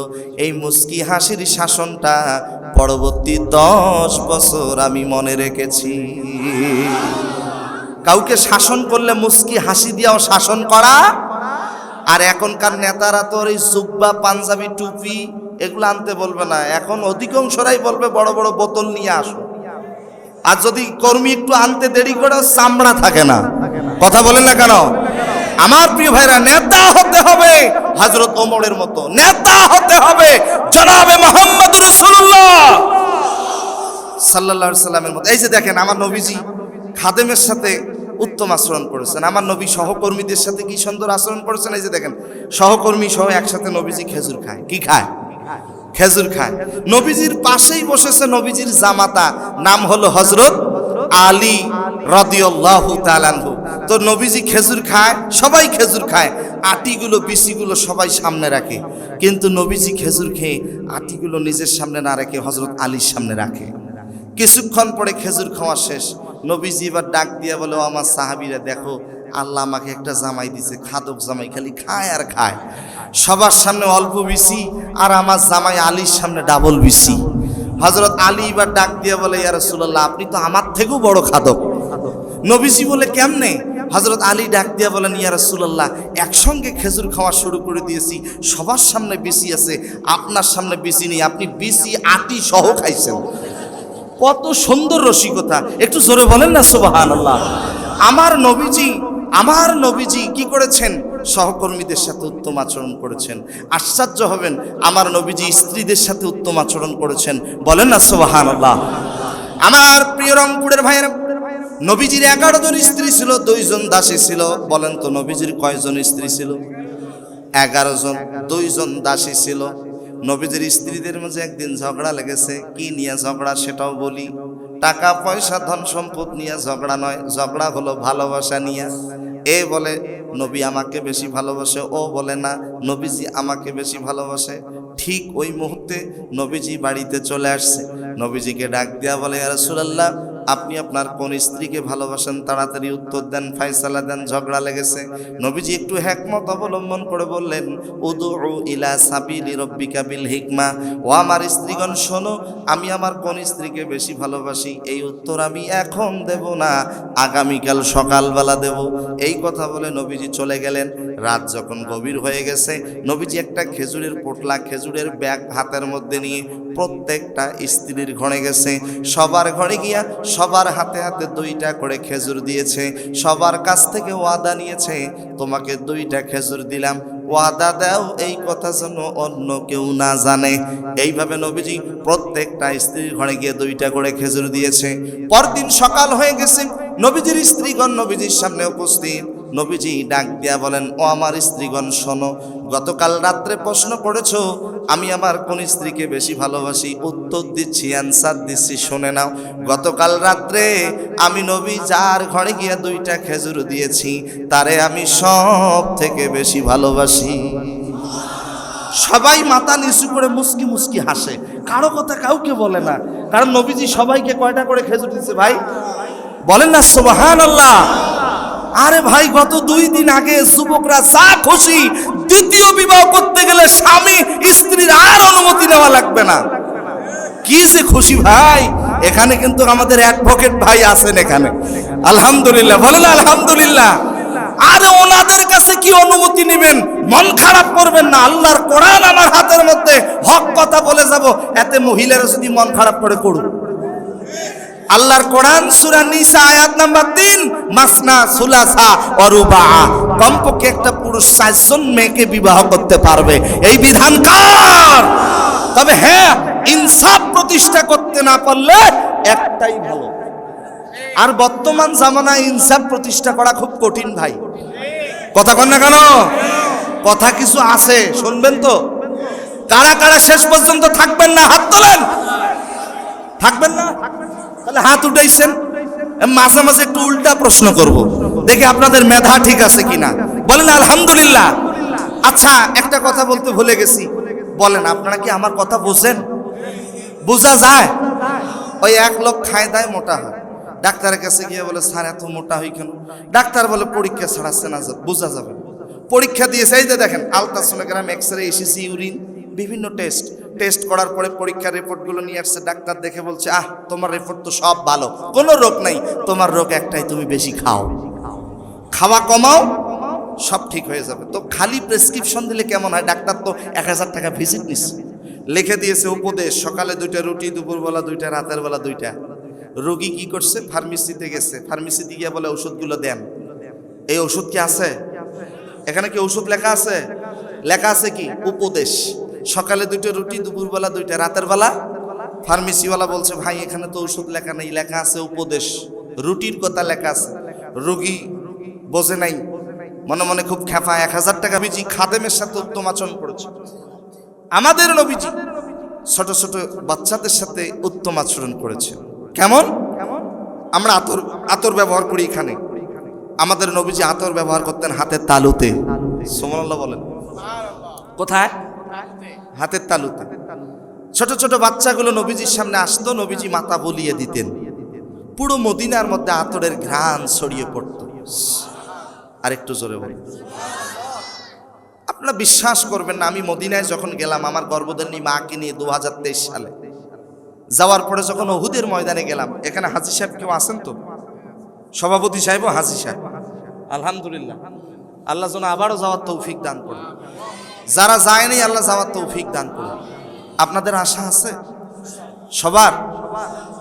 এই মুস্কি হাসির শাসনটা পরবর্তী 10 বছর আমি মনে রেখেছি। কাউকে শাসন করলে মুস্কি হাসি দিয়াও শাসন করা। আর এখনকার নেতারা তো এই জুব্বা, পাঞ্জাবি, টুপি এগুলো আনতে বলবে না, এখন অধিকাংশরাই বলবে বড় বড় বোতল নিয়ে আসো। আর যদি কর্মী একটু আনতে দেরি করে, চামড়া থাকে না। কথা বলেন না কেন? আমার প্রিয় ভাইরা, নেতা হতে হবে হযরত ওমরের মতো, নেতা হতে হবে জনাবে মুহাম্মদ রাসূলুল্লাহ সাল্লাল্লাহু আলাইহি সাল্লামের মতো। এই যে দেখেন, আমার নবীজি খাদেমের সাথে উত্তম আচরণ করেছেন। আমার নবী সহকর্মীদের সাথে কি সুন্দর আচরণ করেছেন। এই যে দেখেন, সহকর্মী সহ একসাথে নবীজি খেজুর খায়। কি খায়? খেজুর খায়। নবীজির পাশেই বসেছে নবীজির জামাতা, নাম হলো হযরত আলী রাদিয়াল্লাহু তাআলা আনহু। তো নবীজি খেজুর খায়, সবাই খেজুর খায়, আটিগুলো বিচিগুলো সবাই সামনে রাখে, কিন্তু নবীজি খেজুর খেয়ে আটিগুলো নিজের সামনে না রেখে হযরত আলীর সামনে রাখে। কিছুক্ষণ পরে খেজুর খাওয়া শেষ। নবীজি এবার ডাক দিয়ে বলে, ও আমার সাহাবীরা, দেখো, আল্লাহ আমাকে একটা জামাই দিছে, খাদক জামাই, খালি খায় আর খায়। সবার সামনে অল্প বিসি, আর আমার জামাই আলীর সামনে ডাবল বিসি। হযরত আলী এবার ডাক দিয়ে বলে, ইয়া রাসূলুল্লাহ, আপনি তো আমার থেকেও বড় খাদক। নবীজি বলে, কেমনে? হযরত আলী ডাক দিয়ে বলেন, ইয়া রাসূলুল্লাহ, একসঙ্গে খেজুর খাওয়া শুরু করে দিয়েছি, সবার সামনে বিসি আছে, আপনার সামনে বিসি নেই, আপনি বিসি আটি সহ খাইছেন। কত সুন্দর রসিকতা, একটু জোরে বলেন না সুবহানাল্লাহ। আমার নবীজি কি করেছেন? সহকর্মীদের সাথে উত্তম আচরণ করেছেন। আশ্চর্য হবেন, আমার নবীজি স্ত্রীদের সাথে উত্তম আচরণ করেছেন। বলেন না সুবহানাল্লাহ। আমার প্রিয় রংপুরের ভাইয়েরা, নবীজির 11 জন স্ত্রী ছিল, 2 জন দাসী ছিল। বলেন তো নবীজির কয়জন স্ত্রী ছিল? 11 জন, 2 জন দাসী ছিল। নবীজির স্ত্রীদের মাঝে একদিন ঝগড়া লেগেছে। কি নিয়ে ঝগড়া সেটাও বলি। টাকা পয়সা ধন সম্পদ নিয়ে ঝগড়া নয়, ঝগড়া হলো ভালোবাসা নিয়ে। এ বলে নবী আমাকে বেশি ভালোবাসে, ও বলে না নবীজি আমাকে বেশি ভালোবাসে। ঠিক ওই মুহূর্তে নবীজি বাড়িতে চলে আসছে। নবীজিকে ডাক দেয়া বলে, ইয়া রাসূলুল্লাহ, আপনি আপনার কোন স্ত্রীকে ভালোবাসেন? তাড়াতাড়ি উত্তর দেন, ফায়সালা দেন, ঝগড়া লেগেছে। নবীজি একটু হিকমত অবলম্বন করে বললেন, উদউ ইলা সাবিলি রাব্বিকা বিল হিকমা। ও আমার স্ত্রীগণ, শোনো, আমি আমার কোন স্ত্রীকে বেশি ভালোবাসি এই উত্তর আমি এখন দেব না, আগামীকাল সকালবেলা দেব। এই কথা বলে নবীজি চলে গেলেন। রাত যখন গভীর হয়ে গেছে, নবীজি একটা খেজুরের পোটলা, খেজুরের ব্যাগ হাতের মধ্যে নিয়ে প্রত্যেকটা স্ত্রীর ঘরে গেছে। সবার ঘরে গিয়া সবার হাতে হাতে 2টা করে খেজুর দিয়েছে। সবার কাছ থেকে ওয়াদা নিয়েছে, তোমাকে 2টা খেজুর দিলাম, ওয়াদা দাও এই কথা যেন অন্য কেউ না জানে। এইভাবে নবীজি প্রত্যেকটা স্ত্রীর ঘরে গিয়ে 2টা করে খেজুর দিয়েছে। পরদিন সকাল হয়ে গেছে, নবীজির স্ত্রীগণ নবীজির সামনে উপস্থিত। নবীজি ডাক দিয়া বলেন, ও আমার স্ত্রীগণ, শোনো, গতকাল রাত্রে প্রশ্ন করেছো আমি আমার কোন স্ত্রীকে বেশি ভালোবাসি। উত্তর দিচ্ছি, অ্যান্সার দিচ্ছি, শুনে নাও। গতকাল রাত্রে আমি নবী যার ঘরে গিয়ে 2টা খেজুর দিয়েছি, তারে আমি সব থেকে বেশি ভালোবাসি। সবাই মাথা নিচু করে মুস্কি মুস্কি হাসে, কারো কথা কাউকে বলে না, কারণ নবীজি সবাইকে কয়টা করে খেজুর দিচ্ছে ভাই? বলেন না সুবহানাল্লাহ। আরে ভাই, গত 2 দিন আগে যুবকরা যা খুশি, দ্বিতীয় বিবাহ করতে গেলে স্বামী স্ত্রীর আর অনুমতি নেওয়া লাগবে না। কি যে খুশি ভাই! এখানে কিন্তু আমাদের অ্যাডভোকেট ভাই আছেন এখানে, আলহামদুলিল্লাহ, বলেন আলহামদুলিল্লাহ। আরে ওনাদের কাছে কি অনুমতি নেবেন? মন খারাপ করবেন না, আল্লাহর কোরআন আমার হাতের মধ্যে, হক কথা বলে যাব, এতে মহিলারা যদি মন খারাপ করে করুক। আল্লাহর কোরআন সূরা নিসা আয়াত নাম্বার 3, মাসনা সুলাসা ওয়া রুবা, কমপক্ষে একটা পুরুষ 4 জন মেয়েকে বিবাহ করতে পারবে, এই বিধান কার? তবে হ্যাঁ, ইনসাফ প্রতিষ্ঠা করতে না পারলে একটাই ভালো। আর বর্তমান জামানায় ইনসাফ প্রতিষ্ঠা করা খুব কঠিন ভাই, কথা কন না কেন? কথা কিছু আছে, শুনবেন তো? কারা কারা শেষ পর্যন্ত থাকবেন না হাত তোলেন। থাকবেন না? তাহলে হাত উঠাইছেন। মাঝে মাঝে একটু উল্টা প্রশ্ন করব, দেখি আপনাদের মেধা ঠিক আছে কিনা, বলেন আলহামদুলিল্লাহ। আচ্ছা, একটা কথা বলতে ভুলে গেছি, বলেন আপনারা কি আমার কথা বোঝেন? বোঝা যায়? ওই এক লোক খায় দায় মোটা হয়, ডাক্তারের কাছে গিয়ে বলে স্যার এত মোটা হই কেন? ডাক্তার বলে পরীক্ষা ছাড়াচ্ছে না, বোঝা যাবে। পরীক্ষা দিয়েছে, এই যে দেখেন আলট্রাসোনোগ্রাম, এক্সরে, এসিসি, ইউরিন, বিভিন্ন টেস্ট করার পরে পরীক্ষার রিপোর্টগুলো নিয়ে আসছে। ডাক্তার দেখে বলছে তোমার রিপোর্ট তো সব ভালো, কোনো রোগ নাই, তোমার রোগ একটাই, তুমি বেশি খাও, খাওয়া কমাও, সব ঠিক হয়ে যাবে। তো খালি প্রেসক্রিপশন দিলে কেমন হয়? ডাক্তার তো 1000 টাকা ভিজিট নিচ্ছে, লিখে দিয়েছে উপদেশ, সকালে 2টা রুটি, দুপুরবেলা 2টা, রাতের বেলা 2টা। রোগী কি করছে? ফার্মেসিতে গেছে, ফার্মেসিতে গিয়ে বলে ওষুধগুলো দেন। এই ওষুধ কি আছে এখানে? কি ওষুধ লেখা আছে? লেখা আছে কি? উপদেশ। সকালে 2টা রুটি, দুপুরবেলা 2টা, রাতের বেলা। ফার্মেসিওয়ালা বলছে ভাই এখানে তো ওষুধ লেখা নেই, লেখা আছে উপদেশ, রুটির কথা লেখা আছে। রোগী বোঝে নাই, মনে মনে খুব খেপা। 1000 টাকা নবীজি খাদেমের সাথে উত্তম আচরণ করেছে। আমাদের নবীজি ছোট ছোট বাচ্চাদের সাথে উত্তম আচরণ করেছে। কেমন? আমরা আতর ব্যবহার করি এখানে, আমাদের নবীজি আতর ব্যবহার করতেন হাতের তালুতে। সুবহানাল্লাহ বলেন। কোথায়? হাতের তালুতে। ছোট ছোট বাচ্চাগুলো নবীজির সামনে আসতো, নবীজি মাথা বুলিয়ে দিতেন, পুরো মদিনার মধ্যে আতরের ঘ্রাণ ছড়িয়ে পড়ত। আরেকটু জোরে বলেন। আপনারা বিশ্বাস করবেন না, আমি মদিনায় যখন গেলাম আমার গর্ভধারিণী মাকে নিয়ে 2023 সালে, যাওয়ার পরে যখন উহুদের ময়দানে গেলাম, এখানে হাজী সাহেব কেউ আছেন তো? সভাপতি সাহেব ও হাজী সাহেব, আলহামদুলিল্লাহ, আল্লাহ যেন আবারও যাওয়ার তৌফিক দান করুন। যারা যায়নি আল্লাহ যাওয়ার তৌফিক দান করুন। আপনাদের আশা আছে সবার?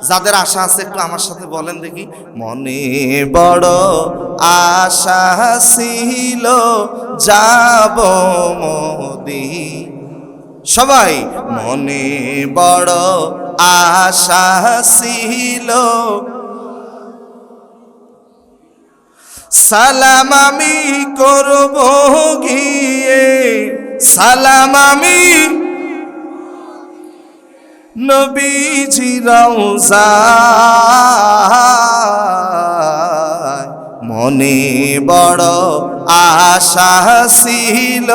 যাদের আশা আছে একটু আমার সাথে বলেন দেখি। মনে বড় আশা ছিল যাব মদিনা। সবাই মনে বড় আশা ছিল, সালাম আমি করব গিয়ে, সালাম আমি নবীজি রওজায়। মনে বড় আশা ছিল,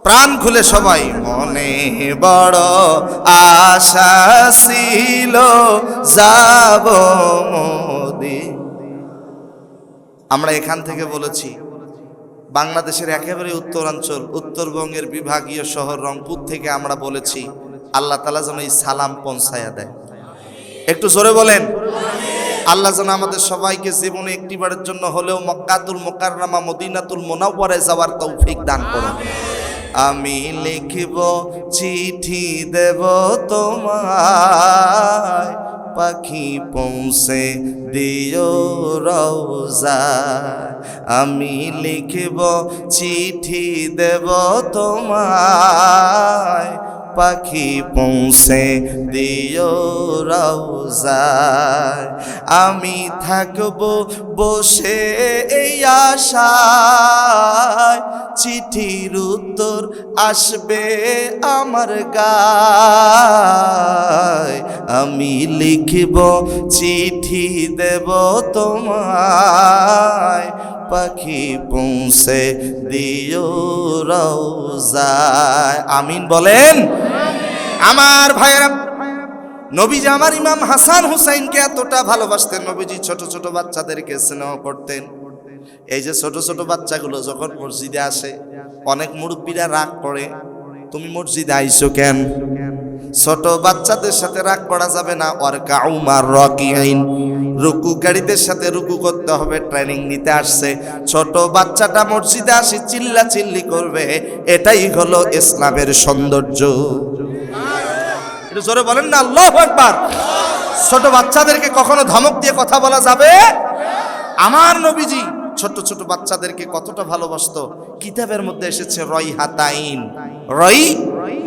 প্রাণ খুলে সবাই, মনে বড় আশা ছিল যাব মদিনা। আমরা এখান থেকে বলেছি, বাংলাদেশের একেবারে উত্তরাঞ্চল, উত্তরবঙ্গের বিভাগীয় শহর রংপুর থেকে আমরা বলেছি আল্লাহ তাআলা যেন এই সালাম পৌঁছায়া দেয়। একটু জোরে বলেন। আল্লাহ যেন আমাদের সবাইকে জীবনে একটিবারের জন্য হলেও মক্কাতুল মুকাররমা মদিনাতুল মুনাওয়ারায় যাওয়ার তৌফিক দান করুন। আমি লিখব চিঠি দেব তোমায়, পাখি পৌঁছে দিও রওজায়। আমি লিখব চিঠি দেব তোমায়, পাখি পৌঁছে দিও রওজায়। আমি থাকব বসে এই আশায়, চিঠির উত্তর আসবে আমার গায়। আমি লিখব চিঠি দেব তোমায়, পাখি পৌঁছে দিও রওজায়। আমিন বলেন। আমার ভাইয়েরা, নবীজি আমার ইমাম হাসান হুসাইনকে এতটা ভালোবাসতেন, নবীজি ছোট ছোট বাচ্চাদেরকে স্নেহ করতেন। এই যে ছোট ছোট বাচ্চাগুলো যখন মসজিদে আসে, অনেক মুরব্বীরা রাগ করে, তুমি মসজিদে আইছো কেন? ছোট বাচ্চাদের সাথে রাগ করা যাবে না। ওয়ারকাউ মার রাকিঈন, রুকুকারীদের সাথে রুকু করতে হবে, ট্রেনিং নিতে আসছে। ছোট বাচ্চাটা মসজিদে আসি চিল্লা চিল্লি করবে, এটাই হলো ইসলামের সৌন্দর্য। একটু জোরে বলেন না আল্লাহু আকবার। ছোট বাচ্চাদেরকে কখনো ধমক দিয়ে কথা বলা যাবে? আমার নবীজি ছোট ছোট বাচ্চাদেরকে কতটা ভালোবাসতো। কিতাবের মধ্যে এসেছে রয় হাতাইন, রয়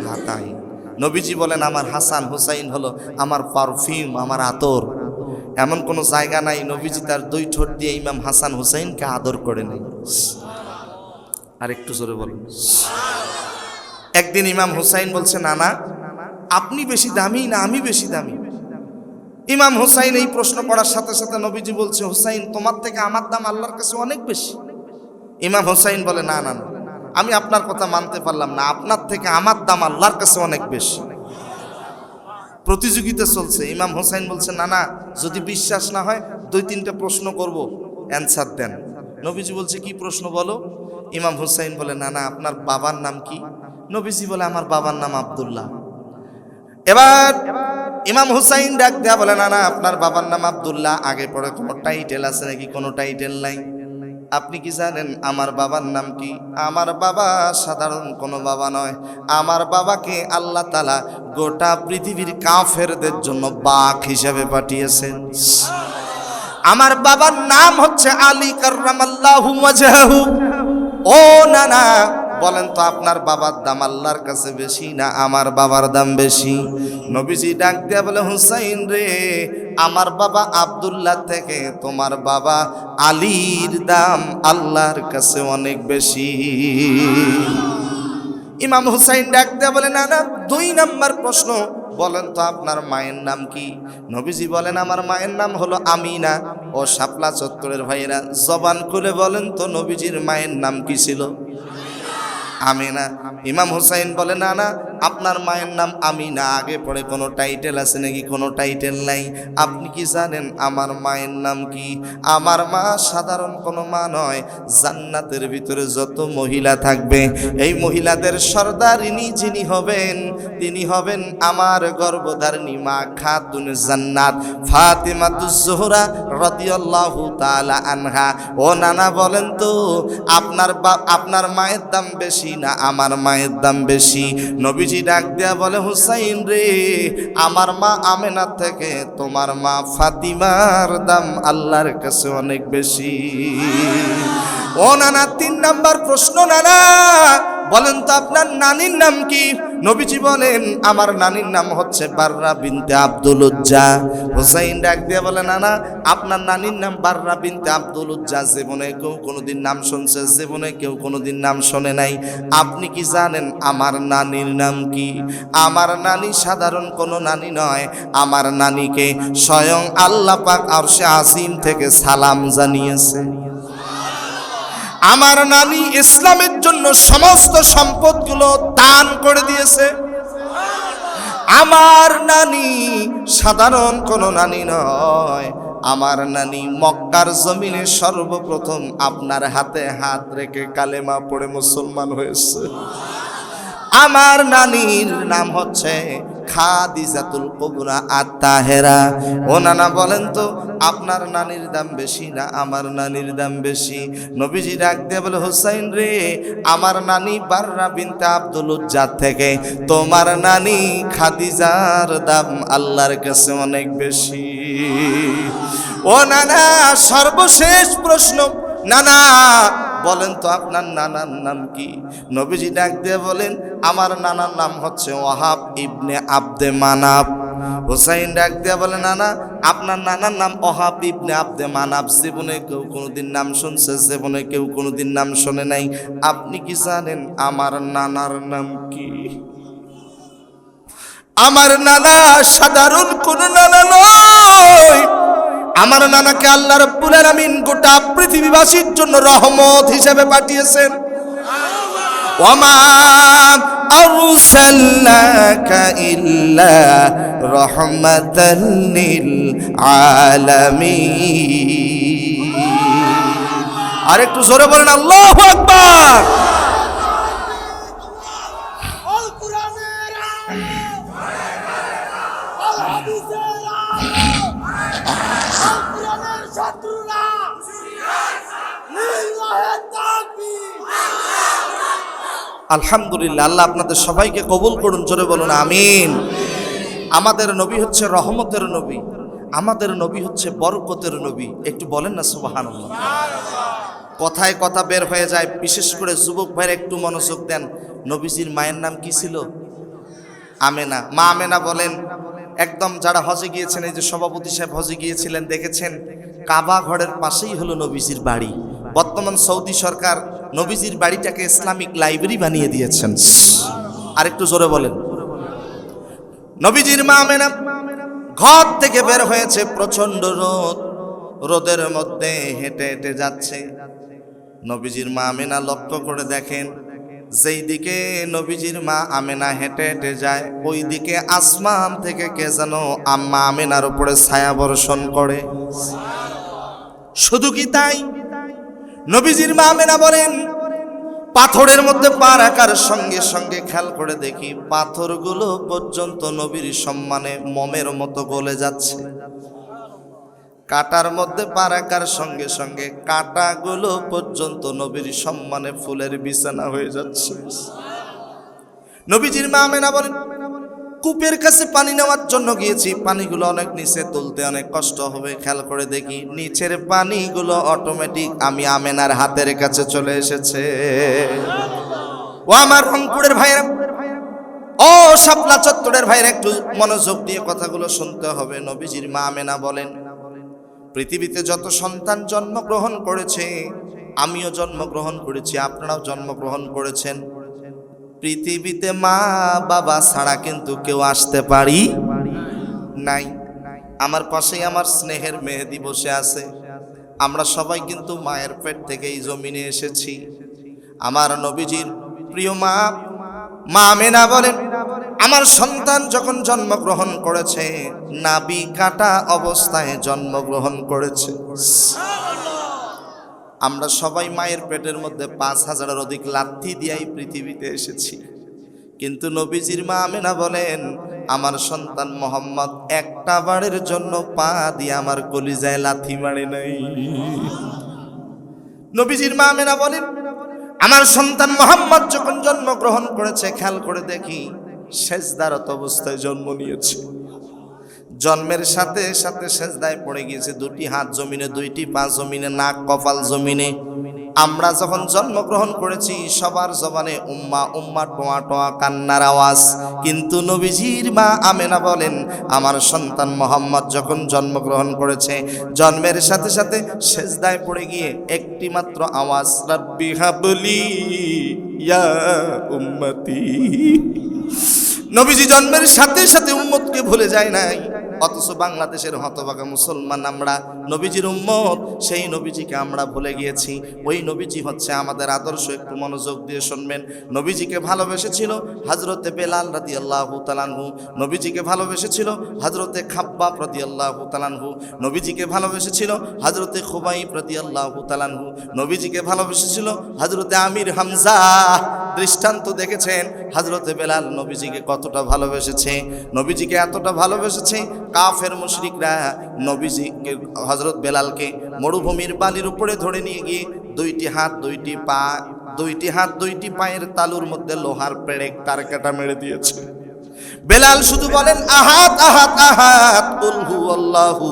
হাতাইন। নবীজি বলেন আমার হাসান হুসাইন হলো আমার পারফিউম, আমার আতর। এমন কোনো জায়গা নাই নবীজি তার দুই ঠোঁট দিয়ে ইমাম হাসান হুসাইনকে আদর করে নেই। আর একটু জোরে বলুন। একদিন ইমাম হুসাইন বলছে নানা আপনি বেশি দামি না আমি বেশি দামি? ইমাম হুসাইন এই প্রশ্ন করার সাথে সাথে নবীজি বলছে হুসাইন তোমার থেকে আমার দাম আল্লাহর কাছে অনেক বেশি। ইমাম হুসাইন বলে না না না, আমি আপনার কথা মানতে পারলাম না, আপনার থেকে আমার দাম আল্লাহর কাছে অনেক বেশি। প্রতিযোগিতা চলছে। ইমাম হুসাইন বলছে না না, যদি বিশ্বাস না হয় 2-3টা প্রশ্ন করব, অ্যান্সার দেন। নবীজি বলছে কি প্রশ্ন বলো? ইমাম হুসাইন বলে না না আপনার বাবার নাম কি? নবীজি বলে আমার বাবার নাম আব্দুল্লাহ। এবার ইমাম হুসাইন ডাক দেয়া বলে না না আপনার বাবার নাম আব্দুল্লাহ, আগে পরে কোনো টাইটেল আছে নাকি? কোনো টাইটেল নাই। আপনি কি জানেন আমার বাবার নাম কি? আমার বাবা সাধারণ কোনো বাবা নয়, আমার বাবাকে আল্লাহ তাআলা গোটা পৃথিবীর কাফেরদের জন্য বাক হিসেবে পাঠিয়েছেন। আমার বাবার নাম হচ্ছে আলী কাররামাল্লাহু ওয়াজহাহু। ও না না, বলেন তো আপনার বাবার দাম আল্লাহর কাছে বেশি না আমার বাবার দাম বেশি? নবীজি ডাক দিয়া বলে হুসাইন রে, আমার বাবা আব্দুল্লাহ থেকে তোমার বাবা আলীর দাম আল্লাহর কাছে অনেক বেশি। ইমাম হুসাইন ডাক দিয়া বলে না না 2 নাম্বার প্রশ্ন, বলেন তো আপনার মায়ের নাম কি? নবীজি বলেন আমার মায়ের নাম হলো আমিনা। ও শাপলা চত্বরের ভাইয়েরা জবান খুলে বলেন তো নবীজির মায়ের নাম কি ছিল? আমিনা। ইমাম হুসাইন বলে না না আপনার মায়ের নাম আমিনা, আগে পরে কোনো টাইটেল আছে নাকি? কোনো টাইটেল নাই। আপনি কি জানেন আমার মায়ের নাম কি? আমার মা সাধারণ কোনো মা নয়, জান্নাতের ভিতরে যত মহিলা থাকবে এই মহিলাদের সর্দারিনী যিনি হবেন তিনি হবেন আমার গর্ভধারিণী মা খাতুন জান্নাত ফাতিমাতুজ জোহরা রাদিয়াল্লাহু তাআলা আনহা। ও নানা বলেন তো আপনার মায়ের দাম বেশি না আমার মায়ের দাম বেশি? নবীজি ডাক দেয়া বলে হুসাইন রে, আমার মা আমেনা থেকে তোমার মা ফাতিমার দাম আল্লাহর কাছে অনেক বেশি। ও নানা 3 নাম্বার প্রশ্ন, নানা বলেন তো আপনার নানির নাম কি? নবীজি বলেন আমার নানির নাম হচ্ছে বাররা বিনতে আব্দুল উজ্জা। হুসাইন ডাক দিয়ে বলে নানা আপনার নানির নাম বাররা বিনতে আব্দুল উজ্জা। জীবনে কেউ কোনোদিন নাম শুনছে? জীবনে কেউ কোনোদিন নাম শোনে নাই। আপনি কি জানেন আমার নানির নাম কি? আমার নানি সাধারণ কোনো নানি নয়, আমার নানিকে স্বয়ং আল্লাহ পাক আরশে আজিম থেকে সালাম জানিয়েছে। আমার নানি ইসলামের জন্য সমস্ত সম্পদগুলো দান করে দিয়েছে। আমার নানি সাধারণ কোনো নানি নয়, আমার নানি মক্কার জমিনে সর্বপ্রথম আপনার হাতে হাত রেখে কালেমা পড়ে মুসলমান হয়েছে। আমার নানির নাম হচ্ছে খাদিজাতুল কুবরা আত-তাহেরা। ও নানা বলেন তো আপনার নানির দাম বেশি না আমার নানির দাম বেশি? নবীজি ডাক দিয়ে বলে হুসাইন রে, আমার নানি বাররা বিনতে আব্দুল উজ্জা থেকে তোমার নানি খাদিজার দাম আল্লাহর কাছে অনেক বেশি। ও নানা সর্বশেষ প্রশ্ন, নানা বলেন তো আপনার নানার নাম কি? নবীজি ডাক দিয়ে বলেন আমার নানার নাম হচ্ছে ওয়াহাব ইবনে আব্দে মানাব। হুসাইন ডাক দিয়ে বলে নানা আপনার নানার নাম ওয়াহাব ইবনে আব্দে মানাব। জীবনে কেউ কোনোদিন নাম শুনছে? জীবনে কেউ কোনোদিন নাম শোনে নাই। আপনি কি জানেন আমার নানার নাম কি? আমার নানা সাধারণ কোন নানা নয়, আমার নানাকে আল্লাহ রাব্বুল আলামিন গোটা পৃথিবীবাসীর জন্য রহমত হিসেবে পাঠিয়েছেন। ওয়ামা আরসালনাকা ইল্লা রাহমাতাল লিল আলামিন। আরেকটু জোরে বলেন আল্লাহু আকবার। আলহামদুলিল্লাহ, আল্লাহ আপনাদের সবাইকে কবুল করুন, জোরে বলুন আমিন। আমাদের নবী হচ্ছে রহমতের নবী, আমাদের নবী হচ্ছে বরকতের নবী। একটু বলেন না সুবহানাল্লাহ। কথায় কথা বের হয়ে যায়, বিশেষ করে যুবক ভাইরা একটু মনোযোগ দেন। নবীজির মায়ের নাম কি ছিল? আমেনা। মা আমেনা বলেন, একদম যারা হজে গিয়েছেন, এই যে সভাপতি সাহেব হজে গিয়েছিলেন, দেখেছেন কাবা ঘরের পাশেই হলো নবীজির বাড়ি। বর্তমান সৌদি সরকার নবীজির বাড়িটাকে ইসলামিক লাইব্রেরি বানিয়ে দিয়েছেন। আর একটু জোরে বলেন। নবীজির মা আমেনা ঘর থেকে বের হয়েছে, প্রচন্ড রোদ, রোদের মধ্যে হেঁটে হেঁটে যাচ্ছে। নবীজির মা আমেনা লক্ষ্য করে দেখেন, যেই দিকে নবীজির মা আমেনা হেঁটে হেঁটে যায়, ওই দিকে আসমান থেকে কে যেন আম্মা আমেনার উপরে ছায়া বর্ষণ করে। শুধু কি তাই, নবীজির মা আমেনা বলেন, পাথরের মধ্যে পা রাখার সঙ্গে সঙ্গে খেয়াল করে দেখি পাথরগুলো পর্যন্ত নবীর সম্মানে মোমের মতো গলে যাচ্ছে। কাটার মধ্যে পা রাখার সঙ্গে সঙ্গে কাটাগুলো পর্যন্ত নবীর সম্মানে ফুলের বিছানা হয়ে যাচ্ছে। নবীজির মা আমেনা বলেন, কূপের কাছে পানি নেওয়ার জন্য গিয়েছি, পানিগুলো অনেক নিচে, তুলতে অনেক কষ্ট হবে। খেয়াল করে দেখি নিচের পানিগুলো অটোমেটিক আমি আমেনার হাতের কাছে চলে এসেছে। ও আমার রংপুরের ভাইরা, ও শাপলা চত্বরের ভাইরা, একটু মনোযোগ দিয়ে কথাগুলো শুনতে হবে। নবীজির মা আমেনা বলেন, পৃথিবীতে যত সন্তান জন্মগ্রহণ করেছে, আমিও জন্মগ্রহণ করেছি, আপনারাও জন্মগ্রহণ করেছেন। পৃথিবীতে মা বাবা ছাড়া কিন্তু কেউ আসতে পারি নাই। আমার পাশেই আমার স্নেহের মেহেদি বসে আছে। আমরা সবাই কিন্তু মায়ের পেট থেকে এই জমিনে এসেছি। আমার নবীজির প্রিয় মা মা আমেনা বলেন, আমার সন্তান যখন জন্মগ্রহণ করেছে, নাভি কাটা অবস্থায় জন্মগ্রহণ করেছে। আমরা সবাই মায়ের পেটের মধ্যে ৫,০০০-এর অধিক লাথি দিয়েই পৃথিবীতে এসেছি। কিন্তু নবীজির মা আমেনা বলেন, আমার সন্তান মোহাম্মদ একটা বারের জন্য পা দিয়ে আমার কলিজায় লাথি মারে নাই। নবীজির মা আমেনা বলেন, আমার সন্তান মোহাম্মদ যখন জন্মগ্রহণ করেছে, খেয়াল করে দেখি সেজদারত অবস্থায় জন্ম নিয়েছে। জন্মের সাথে সাথে সেজদায় পড়ে গিয়েছে, দুটি হাত জমিনে, দুইটি পা জমিনে, নাক কপাল জমিনে। আমরা যখন জন্মগ্রহণ করেছি, সবার জবানে উম্মা উম্মা টোয়া টোয়া কান্নার আওয়াজ। কিন্তু নবীজির মা আমেনা বলেন, আমার সন্তান মোহাম্মদ যখন জন্মগ্রহণ করেছে, জন্মের সাথে সাথে সেজদায় পড়ে গিয়ে একটি মাত্র আওয়াজ, রাব্বি হাবলি ইয়া উম্মতি। নবীজি জন্মের সাথে সাথে উম্মতকে ভুলে যায় নাই। অথচ বাংলাদেশের হতভাগা মুসলমান আমরা নবীজির উম্মত, সেই নবীজিকে আমরা ভুলে গিয়েছি। ওই নবীজি হচ্ছে আমাদের আদর্শ। একটু মনোযোগ দিয়ে শুনবেন। নবীজিকে ভালোবেসেছিল হযরতে বেলাল রাদিয়াল্লাহু তাআলা আনহু, নবীজিকে ভালোবেসেছিল হযরতে খাব্বাব রাদিয়াল্লাহু তাআলা আনহু, নবীজিকে ভালোবেসেছিল হযরতে খুবাইব রাদিয়াল্লাহু তাআলা আনহু, নবীজিকে ভালোবেসেছিল হযরতে আমির হামজা। দৃষ্টান্ত দেখেছেন হযরতে বেলাল নবীজিকে কতটা ভালোবেসেছে। নবীজিকে এতটা ভালোবেসেছে, কাফের মুশরিকরা নবীজিকে হযরত বেলালকে মরুভূমির বালির উপরে ধরে নিয়ে গিয়ে দুইটি হাত দুইটি পায়ের তালুর মধ্যে লোহার পেরেক তারকাটা মেরে দিয়েছে। বেলাল শুধু বলেন আহাদ আহাদ আহাদ কুল হুয়াল্লাহু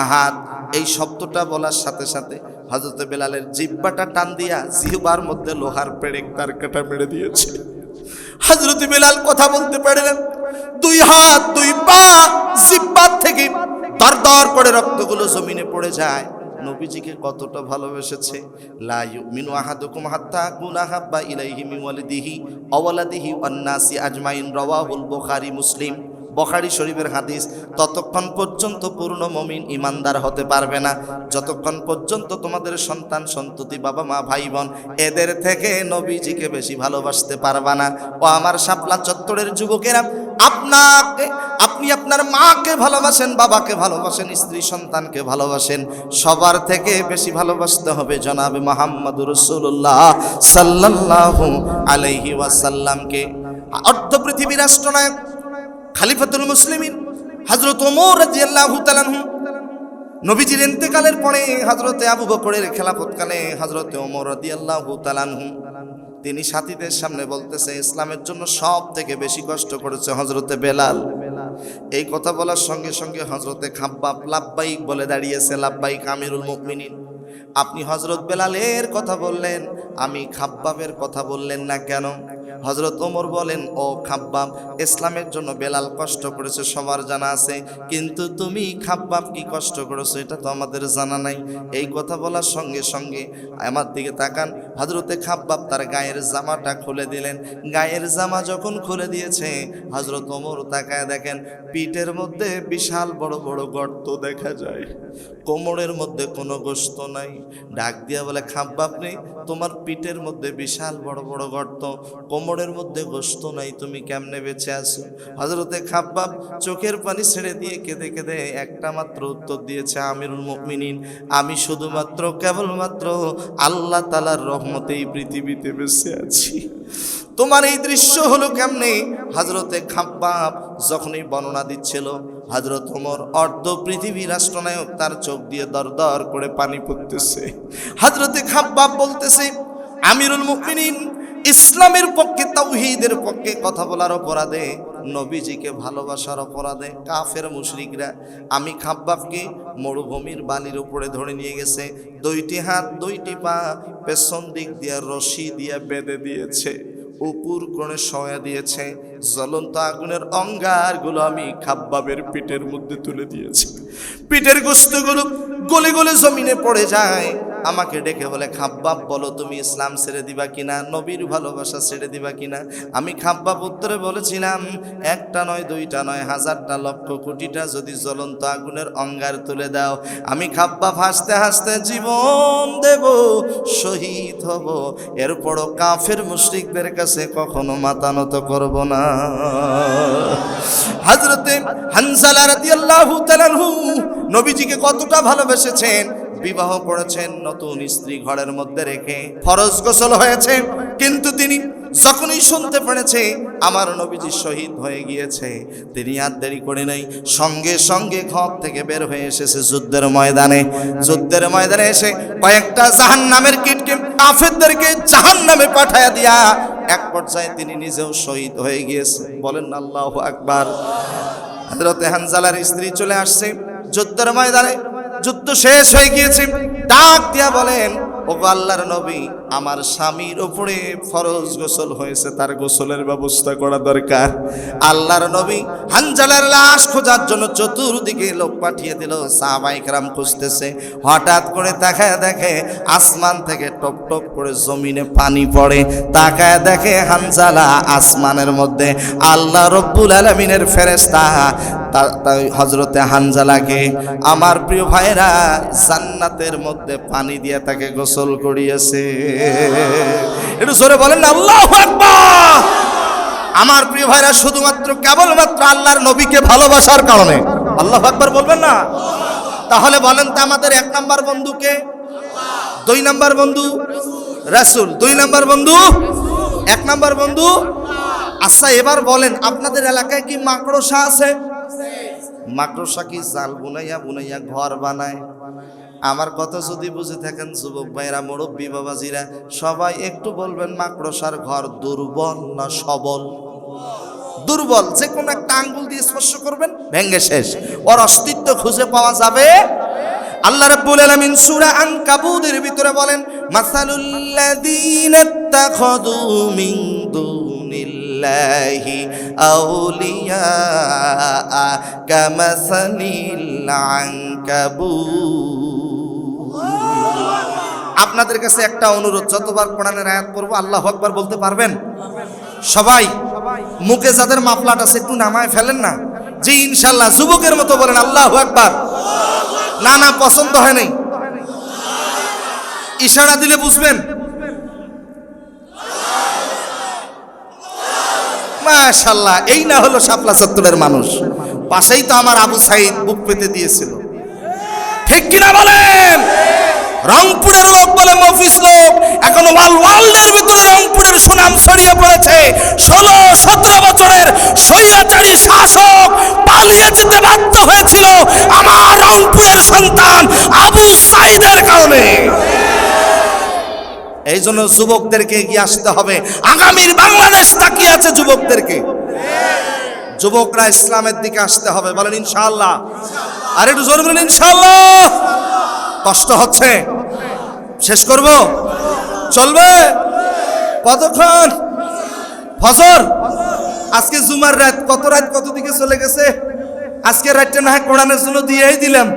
আহাদ। এই শব্দটা বলার সাথে সাথে হযরতে বেলালের জিহ্বাটা টান দিয়া জিহ্বার মধ্যে লোহার পেরেক তারকাটা মেরে দিয়েছে। হযরতে বেলাল কথা বলতে পারলেন, দুই হাত দুই পা জিহ্বার থেকে দরদর করে রক্তগুলো জমিনে পড়ে যায়। নবীজিকে কতটা ভালোবেসেছে। লা ইউমিনু আহাদুকুম হাত্তা আকুনা হাব্বা ইলাইহি মিন ওয়ালিদিহি ওয়া ওয়ালাদিহি ওয়ান নাসি আজমাইন, রাওয়াহুল বুখারী মুসলিম। বুখারী শরীফের হাদিস। ততক্ষণ পর্যন্ত পূর্ণ মুমিন ইমানদার হতে পারবে না যতক্ষণ পর্যন্ত তোমাদের সন্তান সন্ততি, বাবা মা, ভাই বোন, এদের থেকে নবীজিকে বেশি ভালোবাসতে পারবা না। ও আমার শাপলা চত্বরের যুবকেরা, আপনি আপনার মাকে ভালোবাসেন, বাবাকে ভালোবাসেন, স্ত্রী সন্তানকে ভালোবাসেন, সবার থেকে বেশি ভালোবাসতে হবে জনাবে মুহাম্মদুর রাসূলুল্লাহ সাল্লাল্লাহু আলাইহি ওয়াসাল্লামকে। অর্ধ পৃথিবী রাষ্ট্রনায়ক খলিফাতুল মুসলিমিন হযরত ওমর রাদিয়াল্লাহু তাআলা আনহু, নবীজির ইন্তেকালের পরে হযরতে আবু বকরের খেলাফতকালে হযরতে ওমর রাদিয়াল্লাহু তাআলা আনহু তিনি সাথীদের সামনে বলতেছে ইসলামের জন্য সব থেকে বেশি কষ্ট করেছে হযরতে বেলাল। এই কথা বলার সঙ্গে সঙ্গে হযরতে খাব্বাব লাব্বাইক বলে দাঁড়িয়েছে, লাব্বাইক আমিরুল মুমিনিন। আপনি হযরত বেলালের কথা বললেন, আমি খাব্বাবের কথা বললেন না কেন? হযরত ওমর বলেন, ও খাব্বাব, ইসলামের জন্য বেলাল কষ্ট করেছে সবার জানা আছে, কিন্তু তুমি খাব্বাব কি কষ্ট করেছো এটা তো আমাদের জানা নাই। এই কথা বলার সঙ্গে সঙ্গে আমার দিকে তাকান, হযরতে খাব্বাব তার গায়ের জামাটা খুলে দিলেন। গায়ের জামা যখন খুলে দিয়েছে, হযরত ওমর তাকায় দেখেন পিঠের মধ্যে বিশাল বড় বড় গর্ত দেখা যায়, কোমরের মধ্যে কোনো গোশত নাই। ডাক দিয়া বলে, খাব্বাব নেই, তোমার পিঠের মধ্যে বিশাল বড় বড় গর্ত, কোমরের মধ্যে গোশত নাই, তুমি কেমনে বেঁচে আছো? হযরতে খাব্বাব চোখের পানি ছেড়ে দিয়ে কেঁদে কেঁদে একটা মাত্র উত্তর দিয়েছে, আমিরুল মুমিনিন, আমি শুধুমাত্র কেবলমাত্র আল্লাহ তাআলার রহমতেই পৃথিবীতে বেঁচে আছি। তোমার এই দৃশ্য হলো কেমনে? হযরতে খাব্বাব যখনই বর্ণনা দিচ্ছিল, হযরত ওমর অর্ধ পৃথিবী রাষ্ট্রনায়ক, তার চোখ দিয়ে দর দর করে পানি পড়তেছে। হযরতে খাব্বাব বলতেছে, আমিরুল মুমিনিন, ইসলামের পক্ষে, তাওহীদের পক্ষে কথা বলার অপরাধে, নবীজিকে ভালোবাসার অপরাধে কাফের মুশরিকরা আমি খাব্বাবকে মরুভূমির বালির উপরে ধরে নিয়ে গেছে, দুইটি হাত দুইটি পা পেছন দিক দিয়া রশি দিয়া বেঁধে দিয়েছে, উপর কোণে শোয়া দিয়েছে, জ্বলন্ত আগুনের অঙ্গারগুলো আমি খাব্বাবের পিঠের মধ্যে তুলে দিয়েছি। পিঠের গোশতগুলো গলে গলে জমিনে পড়ে যায়। আমাকে ডেকে বলে, খাব্বাব বলো তুমি ইসলাম ছেড়ে দিবা কিনা, নবীর ভালোবাসা ছেড়ে দিবা কিনা? আমি খাব্বাব উত্তরে বলেছিলাম, একটা নয়, দুইটা নয়, হাজারটা লক্ষ কোটিটা যদি জ্বলন্ত আগুনের অঙ্গার তুলে দাও, আমি খাব্বাব হাসতে হাসতে জীবন দেব, শহীদ হব, এরপরও কাফের মুশরিকদের কাছে কখনো মাথা নত করব না। হযরতে হানজালা রাদিয়াল্লাহু তাআলা আনহু নবীজিকে কতটা ভালোবেসেছেন, বিবাহ করেছেন নতুন স্ত্রী ঘরের মধ্যে রেখে, ফরজ গোসল হয়েছে, কিন্তু তিনি যখনই শুনতে পেরেছে আমার নবীজি শহীদ হয়ে গিয়েছে, তিনি আর দেরি করে নাই, সঙ্গে সঙ্গে ঘর থেকে বের হয়ে এসেছে যুদ্ধের ময়দানে। যুদ্ধের ময়দানে এসে কয়েকটা জাহান্নামের কীটকে, কাফেরদেরকে জাহান্নামে পাঠায়া দিয়া এক পর্যায়ে তিনি নিজেও শহীদ হয়ে গিয়েছে। বলেন আল্লাহু আকবার। হযরতে হানজালার স্ত্রী চলে আসছে যুদ্ধের ময়দানে, যুদ্ধ শেষ হয়ে গিয়েছে, ডাক দিয়া বলেন, ওগো আল্লাহর নবী, আমার স্বামীর উপরে ফরজ গোসল হয়েছে, তার গোসলের ব্যবস্থা করা দরকার। আল্লাহর নবী হানজালার লাশ খোঁজার জন্য চতুর্দিকে লোক পাঠিয়ে দিল, সাহাবায়ে কেরাম খুঁজতেছে। হঠাৎ করে তাকায় দেখে আসমান থেকে টপ টপ করে জমিনে পানি পড়ে, তাকায় দেখে হানজালা আসমানের মধ্যে, আল্লাহ রব্বুল আলামিনের ফেরেশতা হযরতে হানজালাকে, আমার প্রিয় ভাইরা, জান্নাতের মধ্যে পানি দিয়ে তাকে গোসল করিয়েছে। একটু জোরে বলেন না আল্লাহু আকবার। আমার প্রিয় ভাইরা, শুধুমাত্র কেবলমাত্র আল্লাহর নবীকে ভালোবাসার কারণে। আল্লাহু আকবার বলবেন না? তাহলে বলেন তো আমাদের এক নাম্বার বন্ধুকে, দুই নাম্বার বন্ধু রাসূল, দুই নাম্বার বন্ধু, এক নাম্বার বন্ধু। আচ্ছা এবার বলেন, আপনাদের এলাকায় কি মাকড়সা আছে? মাকড়সা কি জাল বুনাইয়া বুনাইয়া ঘর বানায়? আমার কথা যদি বুঝে থাকেন যুবক ভাইরা, মুরব্বী বাবাজিরা, সবাই একটু বলবেন, মাকড়সার ঘর দুর্বল না সবল? দুর্বল। যে কোনো একটা আঙ্গুল দিয়ে স্পর্শ করবেন, ভেঙে শেষ, ওর অস্তিত্ব খুঁজে পাওয়া যাবে। আল্লাহ রাব্বুল আলামিন সূরা আনকাবুতের ভিতরে বলেন, মাসালুল্লাযীনা ইত্তাখাযু মিন দুনিল্লাহি আউলিয়া কামাসালিল আনকাবুত। আপনাদের কাছে একটা অনুরোধ, যতবার কোরআনের আয়াত পড়বো আল্লাহু আকবার বলতে পারবেন? সবাই মুখে যাদের মাফলাট আছে একটু নামায় ফেলেন না। জি ইনশাআল্লাহ, যুবকের মতো বলেন আল্লাহু আকবার। না না, পছন্দ হয় নাই, ইশারা দিলে বুঝবেন। মাশাআল্লাহ, এই না হলো শাপলা চত্বরের মানুষ। পাশেই তো আমার আবু সাইদ বুক পেতে দিয়েছিল, ঠিক কিনা বলেন? রংপুরের লোক বলে মফিস লোক, এখন ওয়ার্ল্ডের ভিতরে রংপুরের সুনাম ছড়িয়ে পড়েছে। 16-17 বছরের স্বৈরাচারী শাসক পালিয়ে যেতে বাধ্য হয়েছিল আমার রংপুরের সন্তান আবু সাইদের কারণে। এই জন্য যুবকদেরকে এগিয়ে আসতে হবে। আগামীর বাংলাদেশ তাকিয়ে আছে যুবকদেরকে। যুবকরা ইসলামের দিকে আসতে হবে, বলেন ইনশাআল্লাহ। আর একটু জোরে বলেন ইনশাআল্লাহ। কষ্ট হচ্ছে, শেষ করব, চলবে কতক্ষণ? ফজর, আজকে জুমার রাত, কত দিকে চলে গেছে। আজকে রাতটা না হয় কোরআনের জন্য দিয়েই দিলাম।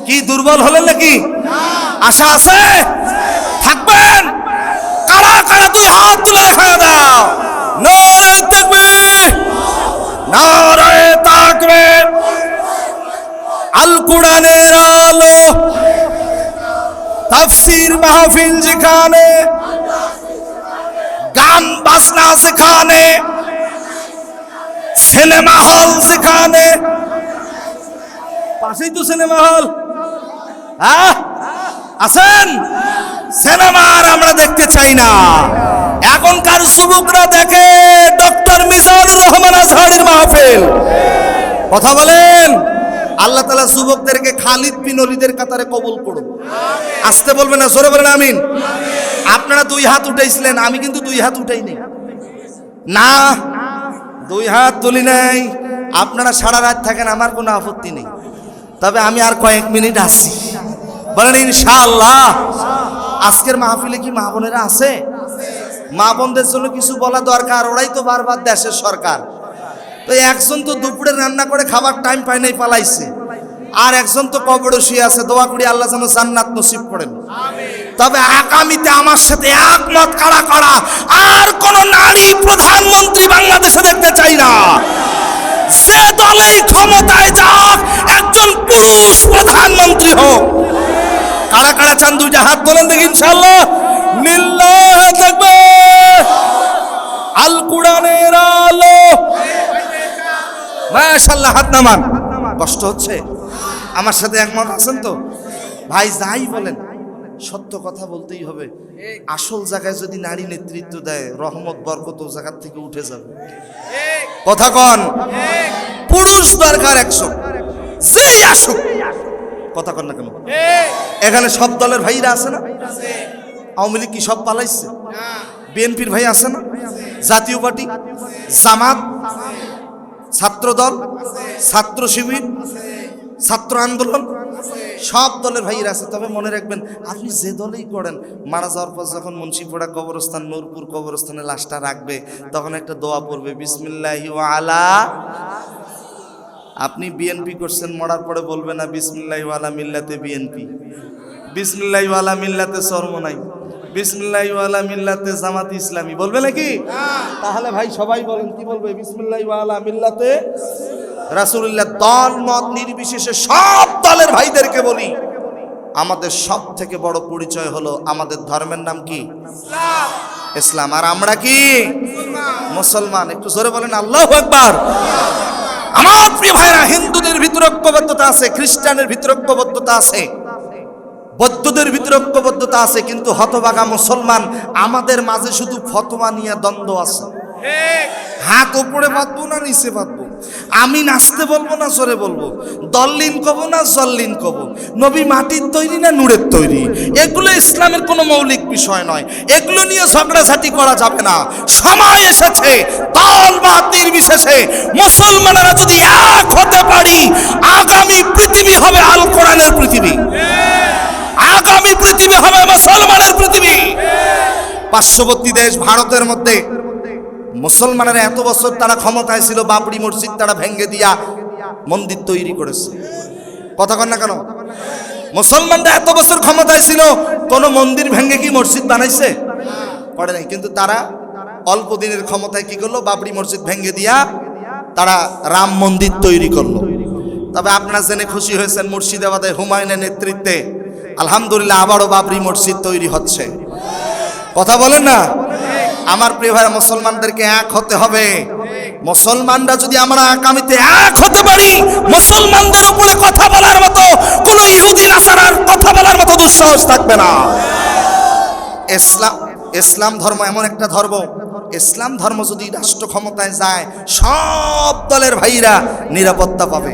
কি দুর্বল হলেন নাকি? আশা আছে, থাকবেন। কারা কারা দুই হাত তুলে দেখা দাও। নারে তাকবীর, নারে তাকবীর। আল কোরআনের আলো, তাফসীর মাহফিল যেখানে, গান বাজনা যেখানে, সিনেমা হল যেখানে, পাশেই তো সিনেমা হল, হ্যাঁ আছেন। সিনেমা আর আমরা দেখতে চাই না। এখনকার যুবকরা দেখে ডক্টর মিজানুর রহমান আজহারীর মাহফিল। কথা বলেন। আল্লাহ তাআলা যুবকদেরকে খালিদ বিন ওলীদের কাতারে কবুল করুন। আসতে বলবেন না, জোরে বলেন আমিন। আপনারা দুই হাত উঠাইছিলেন, আমি কিন্তু দুই হাত উঠাইনি। না, দুই হাত তুলি নাই। আপনারা সারা রাত থাকেন, আমার কোনো আপত্তি নেই। তবে আমি আর কয়েক মিনিট আসছি, বলেন ইনশাআল্লাহ। আজকের মাহফিলে কি মা বোনেরা আছে? মা বোনদের জন্য কিছু বলা দরকার। ওরাই তো বারবার দেশের সরকার। তো একজন তো দুপুরে রান্না করে খাবার টাইম পায় নাই, পালাইছে। আর একজন তো কবরে শুয়ে আছে। দোয়া করি আল্লাহ যেন জান্নাত নসিব করেন। তবে আগামীতে আমার সাথে একমত কারা কারা আর কোন নারী প্রধানমন্ত্রী বাংলাদেশে দেখতে চাই না। যে দলেই ক্ষমতায় যাক, একজন পুরুষ প্রধানমন্ত্রী হোক। কারা কারা চান? দুইটা হাত তোলেন দেখি ইনশাআল্লাহ। লিল্লাহ তাকবীর। আল কোরআনের আলো, মাশাআল্লাহ। হাত নামান। কষ্ট হচ্ছে? আমার সাথে একমত আছেন তো? ভাই যাই বলেন, সত্য কথা বলতেই হবে। আসল জায়গায় যদি নারী নেতৃত্ব দেয়, রহমত বরকত ও জায়গা থেকে উঠে যাবে। কথা কন। পুরুষ দরকার 100, যেই আসুক। কথা কন না কেন? এখানে সব দলের ভাইরা আছে না? আওয়ামী লীগ কি সব পালাইছে? বিএনপির ভাই আছে না? জাতীয় পার্টি, জামাত, ছাত্র দল, ছাত্র শিবির, ছাত্র আন্দোলন, সব দলের ভাইরা আছে। তবে মনে রাখবেন, আপনি যে দলেই করেন, মারা যাওয়ার পর যখন মুন্সিপাড়া কবরস্থান, নূরপুর কবরস্থানে লাশটা রাখবে, তখন একটা দোয়া পড়বে, বিসমিল্লাহি ওয়া আলা। আপনি বিএনপি করছেন, মরার পরে বলবে না বিসমিল্লাহি ওয়া আলা মিল্লাতে বিএনপি, বিসমিল্লাহি ওয়া আলা মিল্লাতে চরমনাই, বিসমিল্লাহি ওয়া আলা মিল্লাতে জামাত ইসলামী বলবে নাকি? তাহলে ভাই সবাই বলেন, কি বলবে? বিসমিল্লাহি ওয়া আলা মিল্লাতে রাসূলুল্লাহ। দল মত নির্বিশেষে সব দলের ভাইদেরকে বলি, আমাদের সব থেকে বড় পরিচয় হলো আমাদের ধর্মের নাম কি? ইসলাম। আর আমরা কি? মুসলমান। একটু জোরে বলেন আল্লাহু আকবার। আমার প্রিয় ভাইরা, হিন্দুদের ভিতরে ঐক্যবদ্ধতা আছে, খ্রিস্টানের ভিতরে ঐক্যবদ্ধতা আছে, বৌদ্ধদের ভিতরে ঐক্যবদ্ধতা আছে, কিন্তু হতভাগা মুসলমান আমাদের মাঝে শুধু ফতোয়া নিয়ে দ্বন্দ্ব আছে। হাত উপরে বাঁধবো না নিচে বাঁধবো, আমি নাচতে বলবো না জোরে বলবো, দল্লিন কব না জল্লিন কব, নবী মাটির তৈরি না নূরের তৈরি, এগুলো ইসলামের কোনো মৌলিক বিষয় নয়। এগুলো নিয়ে ঝগড়াঝাটি করা যাবে না। সময় এসেছে দল মত নির্বিশেষে মুসলমানেরা যদি এক হতে পারি, আগামী পৃথিবী হবে আল কোরআনের পৃথিবী, আগামী পৃথিবী হবে মুসলমানের পৃথিবী। পার্শ্ববর্তী দেশ ভারতের মধ্যে মুসলমানেরা এত বছর তারা ক্ষমতায় ছিল, বাবরি মসজিদ তারা ভেঙে দিয়া মন্দির তৈরি করেছে। কথা কন না কেন? মুসলমানরা এত বছর ক্ষমতায় ছিল, কোন মন্দির ভেঙে কি মসজিদ বানাইছে? করে নাই। কিন্তু তারা অল্প দিনের ক্ষমতায় কি করলো? বাবরি মসজিদ ভেঙে দিয়া তারা রাম মন্দির তৈরি করলো। তবে আপনারা জেনে খুশি হয়েছেন, মুর্শিদাবাদে হুমায়ুনের নেতৃত্বে আলহামদুলিল্লাহ আবারও বাবরি মসজিদ তৈরি হচ্ছে। কথা বলেন না? আমার প্রিয় ভাই, মুসলমানদেরকে এক হতে হবে। মুসলমানরা যদি আমরা আগামীতে এক হতে পারি, মুসলমানদের উপরে কথা বলার মতো কোন ইহুদি নাসারার কথা বলার মতো দুঃসাহস থাকবে না। ইসলাম ধর্ম এমন একটা ধর্ম, ইসলাম ধর্ম যদি রাষ্ট্র ক্ষমতায় যায়, সব দলের ভাইরা নিরাপত্তা পাবে।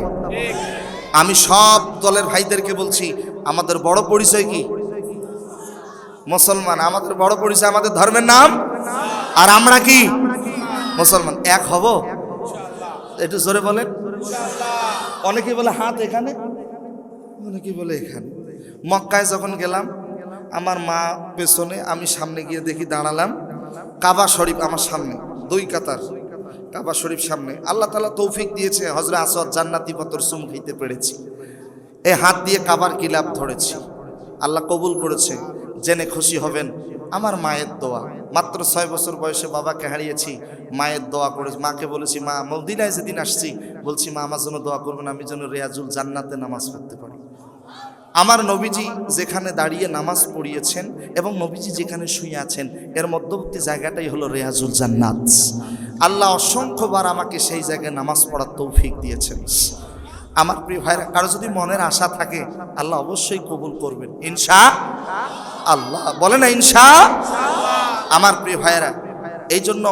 আমি সব দলের ভাইদেরকে বলছি, আমাদের বড় পরিচয় কি? মুসলমান। আমাদের বড় পরিচয় আমাদের ধর্মের নাম, আর আমরা কি মুসলমান। এক হব? একটু জোরে বলেন। অনেকেই বলে হাত এখানে, অনেকেই বলে এখানে। মক্কায় যখন গেলাম, আমার মা পেছনে, আমি সামনে গিয়ে দেখি দাঁড়ালাম, কাবা শরীফ আমার সামনে, 2 কাতার কাবা শরীফ সামনে। আল্লাহ তাআলা তৌফিক দিয়েছে, হযরত আসওয়াদ জান্নাতি পাথর চুমু খেতে পেরেছি। এই হাত দিয়ে কাবার কিলাপ ধরেছি, আল্লাহ কবুল করেছে। জেনে খুশি হবেন, আমার মায়ের দোয়া। মাত্র 6 বছর বয়সে বাবাকে হারিয়েছি, মায়ের দোয়া করে মাকে বলেছি, মা মদিনায় যেদিন আসছি বলছি, মা আমার জন্য দোয়া করবেন, আমি যেন রিয়াজুল জান্নাতে নামাজ পড়তে পারি। আমার নবীজি যেখানে দাঁড়িয়ে নামাজ পড়িয়েছেন এবং নবীজি যেখানে শুয়ে আছেন, এর মধ্যবর্তী জায়গাটাই হলো রিয়াজুল জান্নাত। আল্লাহ অসংখ্যবার আমাকে সেই জায়গায় নামাজ পড়ার তৌফিক দিয়েছেন। আমার প্রিয় ভাইরা, কারো যদি মনের আশা থাকে, আল্লাহ অবশ্যই কবুল করবেন ইনশাআল্লাহ। বলে না ইনশাআল্লাহ। আমার প্রিয় ভাইরা, এই জন্য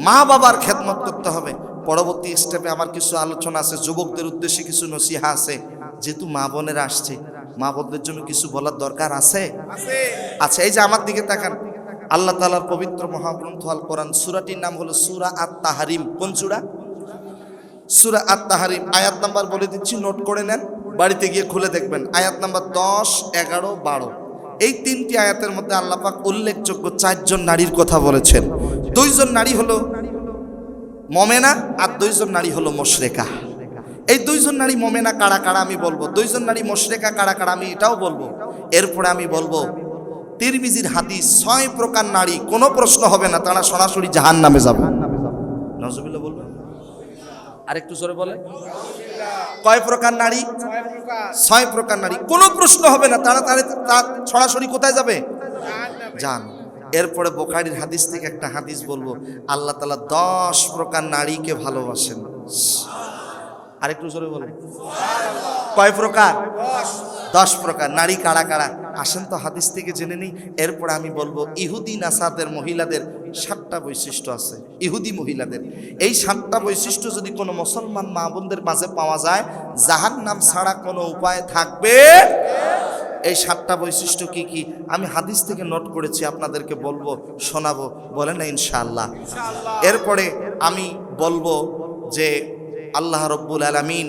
মা বাবার খেদমত করতে হবে। পরবর্তী স্টেপে আমার কিছু আলোচনা আছে, যুবকদের উদ্দেশ্যে কিছু নসিহা আছে। যেহেতু মা বোনেরা আসছে, মা বোনদের জন্য কিছু বলার দরকার আছে। আচ্ছা, এই যে আমার দিকে তাকান, আল্লাহ তাআলার পবিত্র মহাগ্রন্থ আল কোরআন, সূরাটির নাম হলো সূরা আত-তাহরিম। কোন সূরা? সূরা আত-তাহরিম। আয়াত নাম্বার বলে দিচ্ছি, নোট করে নেন, বাড়িতে গিয়ে খুলে দেখবেন। আয়াত নাম্বার 10, 11, 12। এই 3টি আয়াতের মধ্যে আল্লাহ পাক উল্লেখযোগ্য 4 জন নারীর কথা বলেছেন। 2 জন নারী হলো মুমিনা, আর 2 জন নারী হলো মুশরিকা। এই 2 জন নারী মুমিনা কারা কারা আমি বলবো, 2 জন নারী মুশরিকা কারা কারা আমি এটাও বলবো। এরপরে আমি বলবো তিরমিজির হাদিস, 6 প্রকার নারী, কোনো প্রশ্ন হবে না, তারা সরাসরি জাহান্নামে যাবে। নাউজুবিল্লাহ বলবেন? আরেকটু জোরে বলে। কয় প্রকার নারী? 6 প্রকার নারী, কোনো প্রশ্ন হবে না, তারা সরাসরি কোথায় যাবে? জাহান্নামে। এরপরে বুখারীর হাদিস থেকে একটা হাদিস বলবো, আল্লাহ তাআলা 10 প্রকার নারীকে ভালোবাসেন। আরেকটু জোরে বলেন। কয় প্রকার? 10 প্রকার নারী কারা কারা আসেন তো হাদিস থেকে জেনে নিই। এরপরে আমি বলবো ইহুদি নাসাদের মহিলাদের 7টা বৈশিষ্ট্য আছে। ইহুদি মহিলাদের এই 7টা বৈশিষ্ট্য যদি কোনো মুসলমান মা বোনদের মাঝে পাওয়া যায়, জাহান্নাম ছাড়া কোনো উপায় থাকবে। এই 7টা বৈশিষ্ট্য কি কি আমি হাদিস থেকে নোট করেছি, আপনাদেরকে বলবো, শোনাবো। বলেন না ইনশাআল্লাহ। এরপরে আমি বলবো যে আল্লাহ রব্বুল আলামিন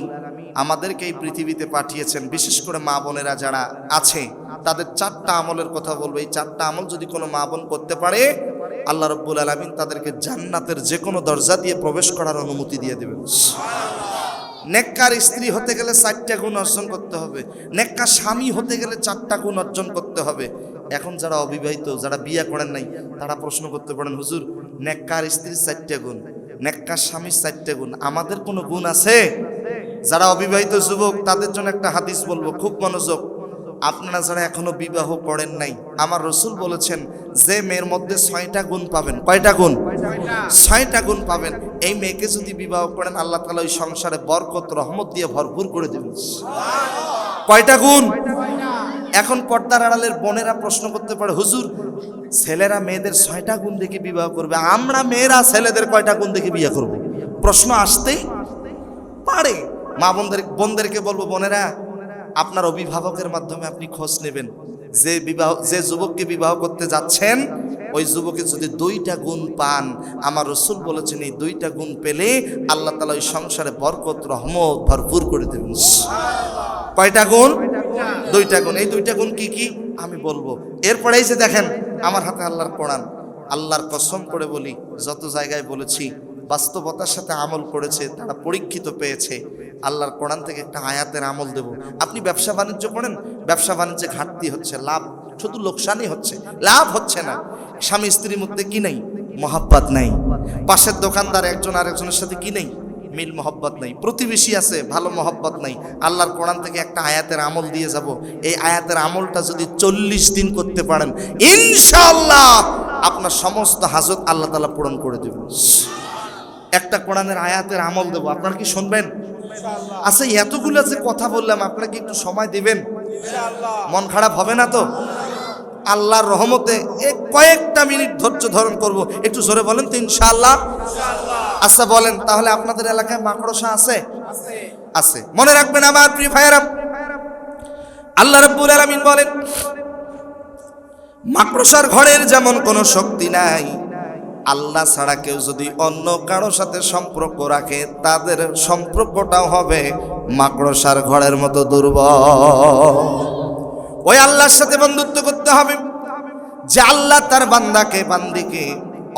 আমাদেরকে এই পৃথিবীতে পাঠিয়েছেন, বিশেষ করে মা বোনেরা যারা আছে তাদের 4টা আমলের কথা বলবো। এই 4টা আমল যদি কোনো মা বোন করতে পারে, আল্লাহ রব্বুল আলামিন তাদেরকে জান্নাতের যে কোনো দরজা দিয়ে প্রবেশ করার অনুমতি দিয়ে দেবেন। নেককার স্ত্রী হতে গেলে 4টা গুণ অর্জন করতে হবে, নেককার স্বামী হতে গেলে 4টা গুণ অর্জন করতে হবে। এখন যারা অবিবাহিত, যারা বিয়ে করেন নাই, তারা প্রশ্ন করতে পারেন, হুজুর নেককার স্ত্রীর 4টা গুণ, নেককার স্বামীর 4টা গুণ, আমাদের কোনো গুণ আছে? যারা অবিবাহিত যুবক তাদের জন্য একটা হাদিস বলবো, খুব মনোযোগ। আপনারা যারা এখনো বিবাহ করেন নাই, আমার রাসূল বলেছেন যে মেয়ের মধ্যে 6টা গুণ পাবেন। কয়টা গুণ? 6টা গুণ পাবেন। এই মেয়েকে যদি বিবাহ করেন, আল্লাহ তাআলা ওই সংসারে বরকত রহমত দিয়ে ভরপুর করে দেবেন। কয়টা গুণ? এখন পর্দার আড়ালের বোনেরা প্রশ্ন করতে পারে, হুজুর ছেলেরা মেয়েদের 6টা গুণ দেখে বিবাহ করবে, আমরা মেয়েরা ছেলেদের কয়টা গুণ দেখে বিয়ে করব? প্রশ্ন আসতেই পারে। মা বোনদেরকে বলবো, বোনেরা আপনার অভিভাবকের মাধ্যমে আপনি খোঁজ নেবেন, যে যুবককে বিবাহ করতে যাচ্ছেন ওই যুবকের যদি 2টা গুণ পান, আমার রাসূল বলেছেন এই 2টা গুণ পেলে আল্লাহ তাআলা ওই সংসারে বরকত রহমত ভরপুর করে দেবেন। কয়টা গুণ? 2টা গুণ। এই 2টা গুণ কি কি আমি বলবো। এরপরে এই যে দেখেন আমার হাতে আল্লাহর কোরআন, আল্লাহর কসম করে বলি, যত জায়গায় বলেছি বাস্তবতার সাথে আমল করেছে, তারা পরীক্ষিত পেয়েছে। আল্লাহর কোরআন থেকে একটা আয়াতের আমল দেব। আপনি ব্যবসা বাণিজ্য করেন, ব্যবসা বাণিজ্যে ঘাটতি হচ্ছে, লাভ শুধু লোকসানই হচ্ছে, লাভ হচ্ছে না। স্বামী স্ত্রীর মধ্যে কি নেই? মহাব্বত নাই। পাশের দোকানদার একজন আরেকজনের সাথে কি নেই? মিল মহব্বত নাই। প্রতিবেশী আছে, ভালো মহব্বত নাই। আল্লাহর কোরআন থেকে একটা আয়াতের আমল দিয়ে যাব। এই আয়াতের আমলটা যদি 40 দিন করতে পারেন, ইনশাআল্লাহ আপনার সমস্ত হাজত আল্লাহ তাআলা পূরণ করে দেবেন। একটা কোরআনের আয়াতের আমল দেব, আপনারা কি শুনবেন? আচ্ছা, এতগুলো যে কথা বললাম, আপনারা কি একটু সময় দিবেন? মন খারাপ হবে না তো? আল্লাহর রহমতে কয়েকটা মিনিট ধৈর্য ধারণ করব। একটু জোরে বলেন তো ইনশাআল্লাহ। আচ্ছা বলেন, তাহলে আপনাদের এলাকায় মাকড়সা আছে? আছে। মনে রাখবেন আমার প্রিয় ভাইয়েরা, আল্লাহ রাব্বুল আলামিন বলেন মাকড়সার ঘরের যেমন কোনো শক্তি নাই, আল্লাহ ছাড়া কেউ যদি অন্য কারো সাথে সম্পর্ক রাখে তাদের সম্পর্কটাও হবে মাকড়সার ঘরের মতো দুর্বল। ওই আল্লাহর সাথে বন্ধুত্ব করতে হবে যে আল্লাহ তার বান্দিকে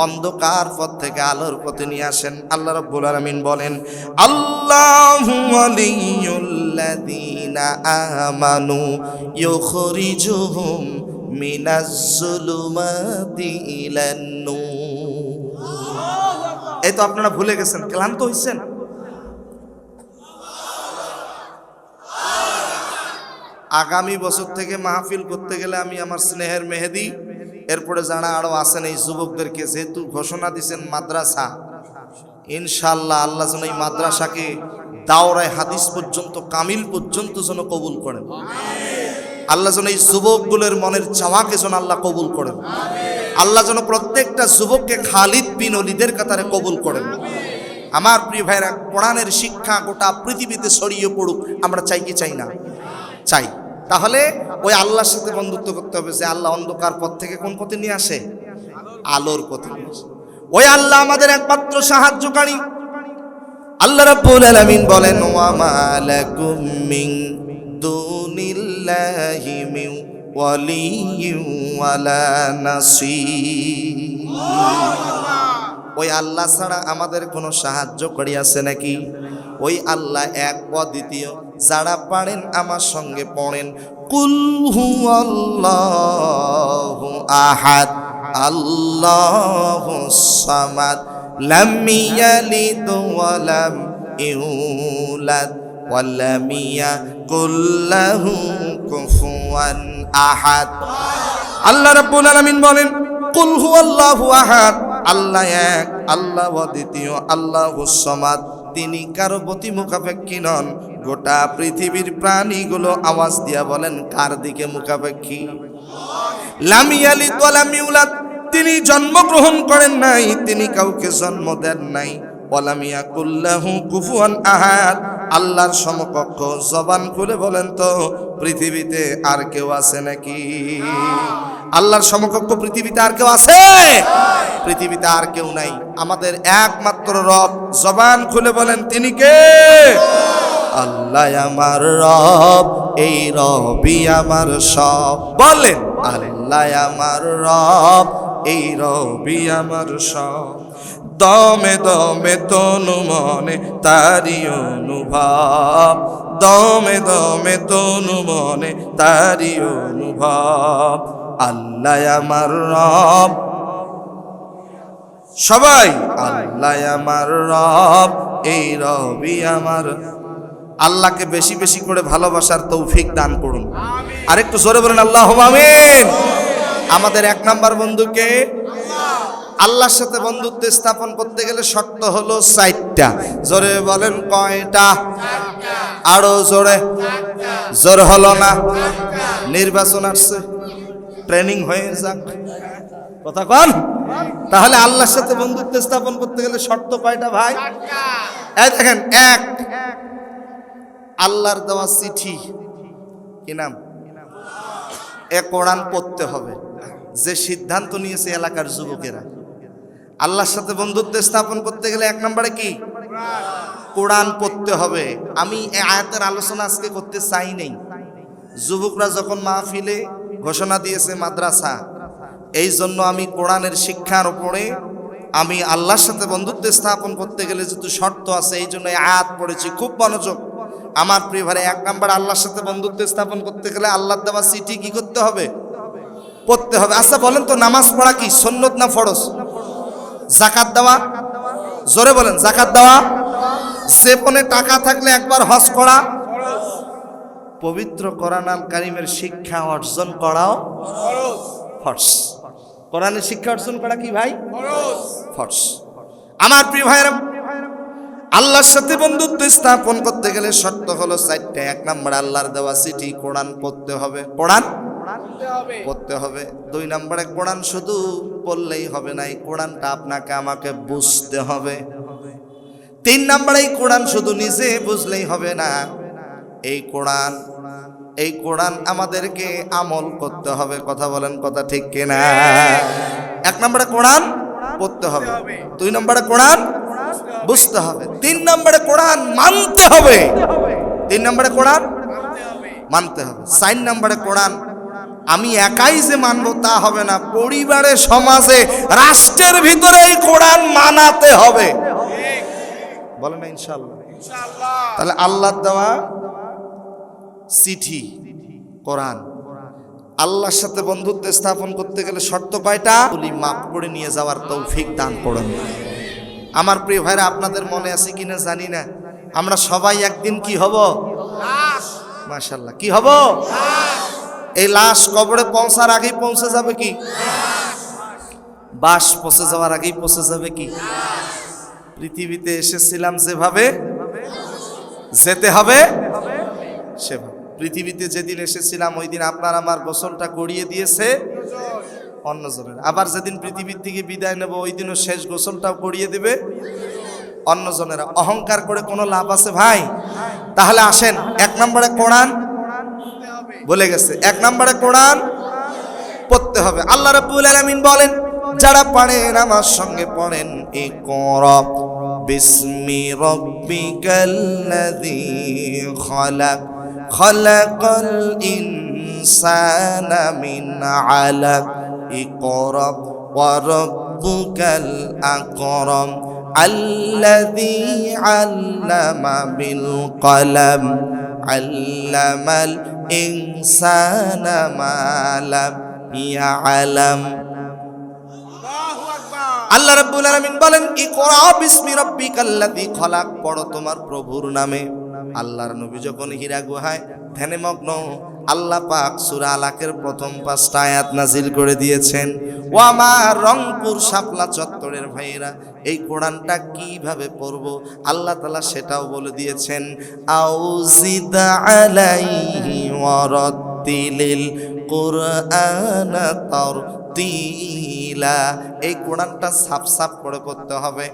অন্ধকার পথ থেকে আলোর পথে নিয়ে আসেন। আল্লাহ রাব্বুল আলামিন বলেন, আল্লাহু ওয়ালিয়ুল্লাযীনা আমানু ইউখরিজুহুম মিনাজ-জুলুমাতি ইলান-নূর। এই তো আপনারা ভুলে গেছেন, ক্লান্ত হইছেন। আগামী বছর থেকে মাহফিল করতে গেলে আমি আমার স্নেহের মেহেদি, এরপরে যারা আরো আছেন এই যুবকদেরকে যেহেতু ঘোষণা দিচ্ছেন মাদ্রাসা, ইনশাআল্লাহ আল্লাহ যেন এই মাদ্রাসাকে দাওরায়ে হাদিস পর্যন্ত, কামিল পর্যন্ত যেন কবুল করেন। আল্লাহ যেন এই যুবকগুলোর মনের চাওয়াকে যেন আল্লাহ কবুল করেন। আল্লাহ যেন প্রত্যেকটা যুবককে খালিদ বিন ওলীদের কাতারে কবুল করেন। আমার প্রিয় ভাইরা, কোরআনের শিক্ষা গোটা পৃথিবীতে ছড়িয়ে পড়ুক, আমরা চাই কি চাই না? চাই। তাহলে ওই আল্লাহর সাথে বন্ধুত্ব করতে হবে যে আল্লাহ অন্ধকার পথ থেকে কোন পথে নিয়ে আসে? আলোর পথে নিয়ে আসে। ওই আল্লাহ আমাদের একমাত্র সাহায্যকারী। আল্লাহ রাব্বুল আলামিন বলেন, ওয়া মা লাকুম মিন দুনিল্লাহি মিন ওয়ালিয়্যিন ওয়ালা নাসীর। ওই আল্লাহ ছাড়া আমাদের কোনো সাহায্যকারী আছে নাকি? ওই আল্লাহ এক, অদ্বিতীয়। যারা পারেন আমার সঙ্গে পড়েন, কুল হুয়াল্লাহু আহাদ আল্লাহুস সামাদ লাম ইয়ালিদ ওয়া লাম ইউলাদ ওয়া লাম ইয়াকুল লাহু কুফুয়ান আহাদ। আল্লাহ রাব্বুল আলামিন বলেন, কুল হুয়াল্লাহু আহাদ, আল্লাহ এক, আল্লাহ অদ্বিতীয়, আল্লাহুস সামাদ। তিনি কারো প্রতি মুখাপেক্ষী নন। গোটা পৃথিবীর প্রাণীগুলো আওয়াজ দিয়া বলেন, কার দিকে মুখাপেক্ষী? লাম ইয়ালিদ ওয়া লাম ইউলাদ, তিনি জন্মগ্রহণ করেন নাই, তিনি কাউকে জন্ম দেন নাই। ওয়া লাম ইয়াকুল লাহু কুফুয়ান আহাদ, আল্লাহর সমকক্ষ। জবান খুলে বলেন তো, পৃথিবীতে আর কেউ আছে নাকি? আল্লাহর সমকক্ষ পৃথিবীতে আর কেউ আছে? পৃথিবীতে আর কেউ নাই। আমাদের একমাত্র রব। জবান খুলে বলেন, তিনি কে? আল্লাহ আমার রব, এই রবই আমার সব। বলেন, আল্লাহ আমার রব, এই রবই আমার সব। দমে দমে তনু মনে তারি অনুভব, দমে দমে তনু মনে তারি অনুভব। আল্লাহ আমার রব, সবাই আল্লাহ আমার রব, এই রবই আমার। আল্লাহকে বেশি বেশি করে ভালোবাসার তৌফিক দান করুন। আরেকটু জোরে বলেন আল্লাহুম্মা আমিন। আমাদের এক নাম্বার বন্ধুকে আল্লাহর সাথে বন্ধুত্ব স্থাপন করতে গেলে শর্ত হলো 4টা। জোরে বলেন, কয়টা? আরো জোরে। জোর হলো না। নির্বাচন আসছে, ট্রেনিং হয়ে যাক, কথা কন। তাহলে আল্লাহর সাথে বন্ধুত্ব স্থাপন করতে গেলে শর্ত কয়টা ভাই? এই দেখেন, 1, আল্লাহর দেওয়া চিঠি, কি নাম? কোরআন পড়তে হবে। যে সিদ্ধান্ত নিয়েছে এলাকার যুবকেরা, আল্লাহর সাথে বন্ধুত্ব স্থাপন করতে গেলে 1 নম্বরে কি? কোরআন পড়তে হবে। আমি এই আয়াতের আলোচনা আজকে করতে চাই নাই। যুবকরা যখন মাহফিলে ঘোষণা দিয়েছে মাদ্রাসা, এই জন্য আমি কোরআনের শিক্ষার উপরে আমি আল্লাহর সাথে বন্ধুত্ব স্থাপন করতে গেলে যেহেতু শর্ত আছে, এই জন্য আয়াত পড়েছি। খুব মনোযোগ আমার প্রিয় ভাই। 1 নম্বর, আল্লাহর সাথে বন্ধুত্ব স্থাপন করতে গেলে আল্লাহর দেওয়া চিঠি কি করতে হবে? পড়তে হবে। আচ্ছা বলেন তো, নামাজ পড়া কি সুন্নত না ফরজ? যাকাত দেওয়া, জোরে বলেন, যাকাত দেওয়া। জেপনে টাকা থাকলে একবার হজ করা, পবিত্র কোরআন আল কারীমের শিক্ষা অর্জন করাও ফরজ। কোরআনের শিক্ষা অর্জন করা কি ভাই? ফরজ। আমার প্রিয় ভাইরা, আল্লাহর সাথে বন্ধুত্ব স্থাপন করতে গেলে শর্ত হলো 4টা। 1 নম্বর, আল্লাহর দেওয়া চিঠি কোরআন পড়তে হবে। কোরআন পড়তে হবে। 2 নম্বরে, কোরআন শুধু পড়লেই হবে না, এই কোরআনটা আপনাকে আমাকে বুঝতে হবে। 3 নম্বরে, এই কোরআন শুধু নিজে বুঝলেই হবে না, এই কোরআন এই কোরআন আমাদেরকে আমল করতে হবে। কথা বলেন, কথা ঠিক কিনা? এক নম্বরে কোরআন পড়তে হবে, দুই নম্বরে কোরআন বুঝতে হবে, তিন নম্বরে কোরআন মানতে হবে। তিন নম্বরে কোরআন মানতে হবে। চার নম্বরে কোরআন আমি একাই যে মানবো তা হবে না, পরিবারে, সমাজে, রাষ্ট্রের ভিতরে এই কোরআন মানাতে হবে। বলেন না ইনশাআল্লাহ? তাহলে আল্লাহর দেওয়া চিঠি কোরআন, আল্লাহর সাথে বন্ধুত্ব স্থাপন করতে গেলে শর্ত কয়টা? মাফ করে নিয়ে যাওয়ার তৌফিক দান করুন। আমার প্রিয় ভাইরা, আপনাদের মনে আছে কিনা জানি না, আমরা সবাই একদিন কি হব? মাশাআল্লাহ, কি হব? এই লাশ কবরে পৌঁছার আগেই পৌঁছে যাবে কি? বাস পৌঁছে যাওয়ার আগেই পৌঁছে যাবে কি? পৃথিবীতে এসেছিলাম যেভাবে যেতে হবে সেভাবে। পৃথিবীতে যেদিন এসেছিলাম ওই দিন আপনার আমার গোসলটা করিয়ে দিয়েছে অন্যজনের। আবার যেদিন পৃথিবীর থেকে বিদায় নেব ওই দিনও শেষ গোসলটাও করিয়ে দেবে অন্যজনেরা। অহংকার করে কোনো লাভ আছে ভাই? তাহলে আসেন, এক নম্বরে কোরআন বলে গেছে, এক নম্বরে কোরআন পড়তে হবে। আল্লাহ রাব্বুল আলামিন বলেন, যারা পারেন আমার সঙ্গে পড়েন, ইকরা বিসমি রাব্বিকাল্লাযী খালাক খালাকাল ইনসানা মিন আলাক ইকরা ওয়া রাব্বুকাল আকরাম আল্লাযী আল্লামা বিল কলম আল্লামাল ইনসানা মা লাম ইয়ালাম। আল্লাহ রাব্বুল আলামিন বলেন, ইকরা বিসমি রাব্বিকাল্লাযী খালাক, পড়ো তোমার প্রভুর নামে। আল্লাহর নবী যখন হীরা গুহায় ধ্যানে মগ্ন, আল্লাহ পাক সূরা আলাকের প্রথম 5টা আয়াত নাজিল করে দিয়েছেন। ও আমার রংপুর শাপলা চত্বরের ভাইয়েরা, এই কোরআনটা কিভাবে পড়ব আল্লাহ তাআলা সেটাও বলে দিয়েছেন। আউজিদ আলাইহি ওয়ারাত্তিলিল কুরআনা তারতিলা। এই কোরআনটা সাফ সাফ করে পড়তে হবে,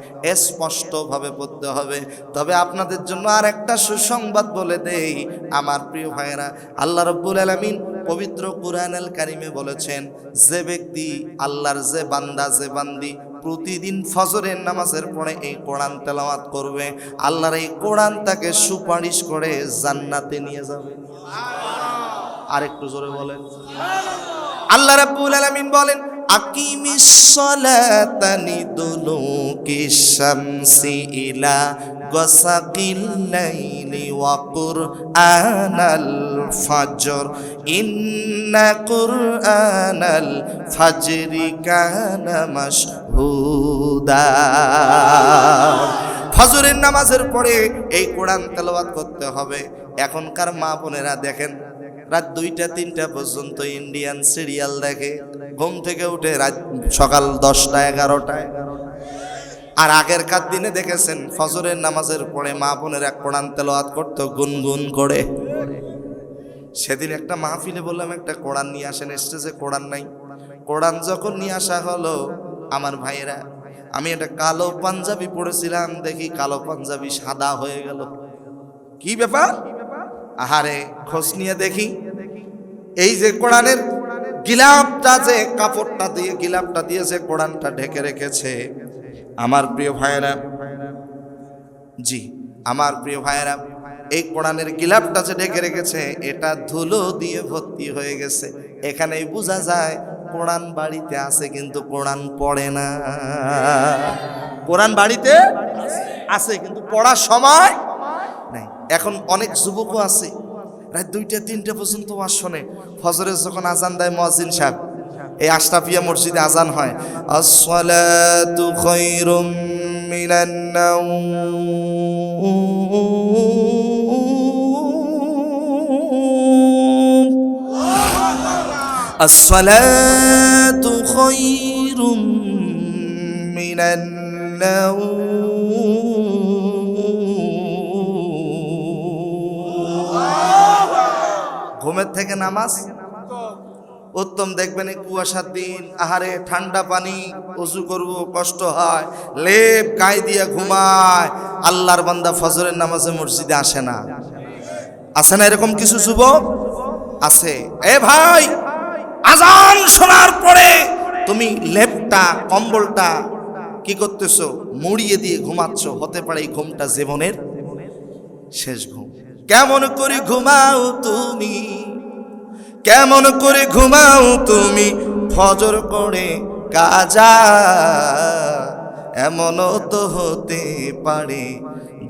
স্পষ্টভাবে পড়তে হবে। তবে আপনাদের জন্য আর একটা সুসংবাদ বলে দেই আমার প্রিয় ভাইয়েরা, আল্লাহ রাব্বুল আলামিন পবিত্র কুরআনুল কারীমে বলেছেন, যে ব্যক্তি আল্লাহর যে বান্দা যে বান্দি প্রতিদিন ফজরের নামাজের পরে এই কোরআন তেলাওয়াত করবে, আল্লাহর এই কোরআন তাকে সুপারিশ করে জান্নাতে নিয়ে যাবে। আর একটু জোরে বলেন। আল্লাহ রাব্বুল আলামিন বলেন, আকিমিস সালাতা লিদুলুকিশ শামসি ইলা গাসাকিল লাইলি ওয়া কুরআনাল ফাজর ইন্না কুরআনাল ফাজরি কানা মাশহুদা। ফজরের নামাজের পরে এই কোরআন তেলাওয়াত করতে হবে। এখনকার মা বোনেরা দেখেন, রাত 2টা 3টা পর্যন্ত ইন্ডিয়ান সিরিয়াল দেখে, ঘুম থেকে উঠে রাত সকাল 10টা 11টায়। আর আগেরকার দিনে দেখেছেন ফজরের নামাজের পরে মা বোনেরা কোরআন তেলাওয়াত করতো গুনগুন করে। সেদিন একটা মাহফিলে বললাম, একটা কোরআন নিয়ে আসেন, স্টেজে কোরআন নাই। কোরআন যখন নিয়ে আসা হলো, আমার ভাইয়েরা, আমি একটা কালো পাঞ্জাবি পরেছিলাম, দেখি কালো পাঞ্জাবি সাদা হয়ে গেল। কি ব্যাপার? আহারে, খোঁজ নিয়ে দেখি এই যে কোরআনের গিলাপটা, যে কাপড়টা দিয়ে গিলাপটা দিয়ে যে কোরআনটা ঢেকে রেখেছে, আমার প্রিয় ভাইয়েরা, জি আমার প্রিয় ভাইয়েরা, এই কোরআনের গিলাপটা যে ঢেকে রেখেছে এটা ধুলো দিয়ে ভর্তি হয়ে গেছে। এখানেই বোঝা যায় কোরআন বাড়িতে আছে কিন্তু কোরআন পড়ে না। কোরআন বাড়িতে আছে কিন্তু পড়ার সময় নাই। এখন অনেক যুবকও আছে রাত 2টা 3টা পর্যন্ত ওয়াজ শোনে। ফজরের যখন আজান দেয় মুয়াজ্জিন সাহেব, এই আশরাফিয়া মসজিদে আজান হয়, আসসালাতু খায়রুম মিনান নাওম, আসসালাতু খায়রুম মিনান নাওম। ঘুমের থেকে নামাজ উত্তম। দেখবেন এই কুয়াশার দিন, আহারে ঠান্ডা পানি, ওযু করব কষ্ট হয়, লেপ গায়ে দিয়ে ঘুমায়। আল্লাহর বান্দা ফজরের নামাজে মসজিদে আসে না। আছে না এরকম কিছু যুবক? আছে। এ ভাই, আজান শোনার পরে তুমি লেপটা কম্বলটা কি করতেছো, মুড়িয়ে দিয়ে ঘুমাচ্ছ। হতে পারে এই ঘুমটা জীবনের শেষ ঘুম। কেমন করে ঘুমাও তুমি, কেমন করে ঘুমাও তুমি ফজর করে কাজা। এমনও তো হতে পারে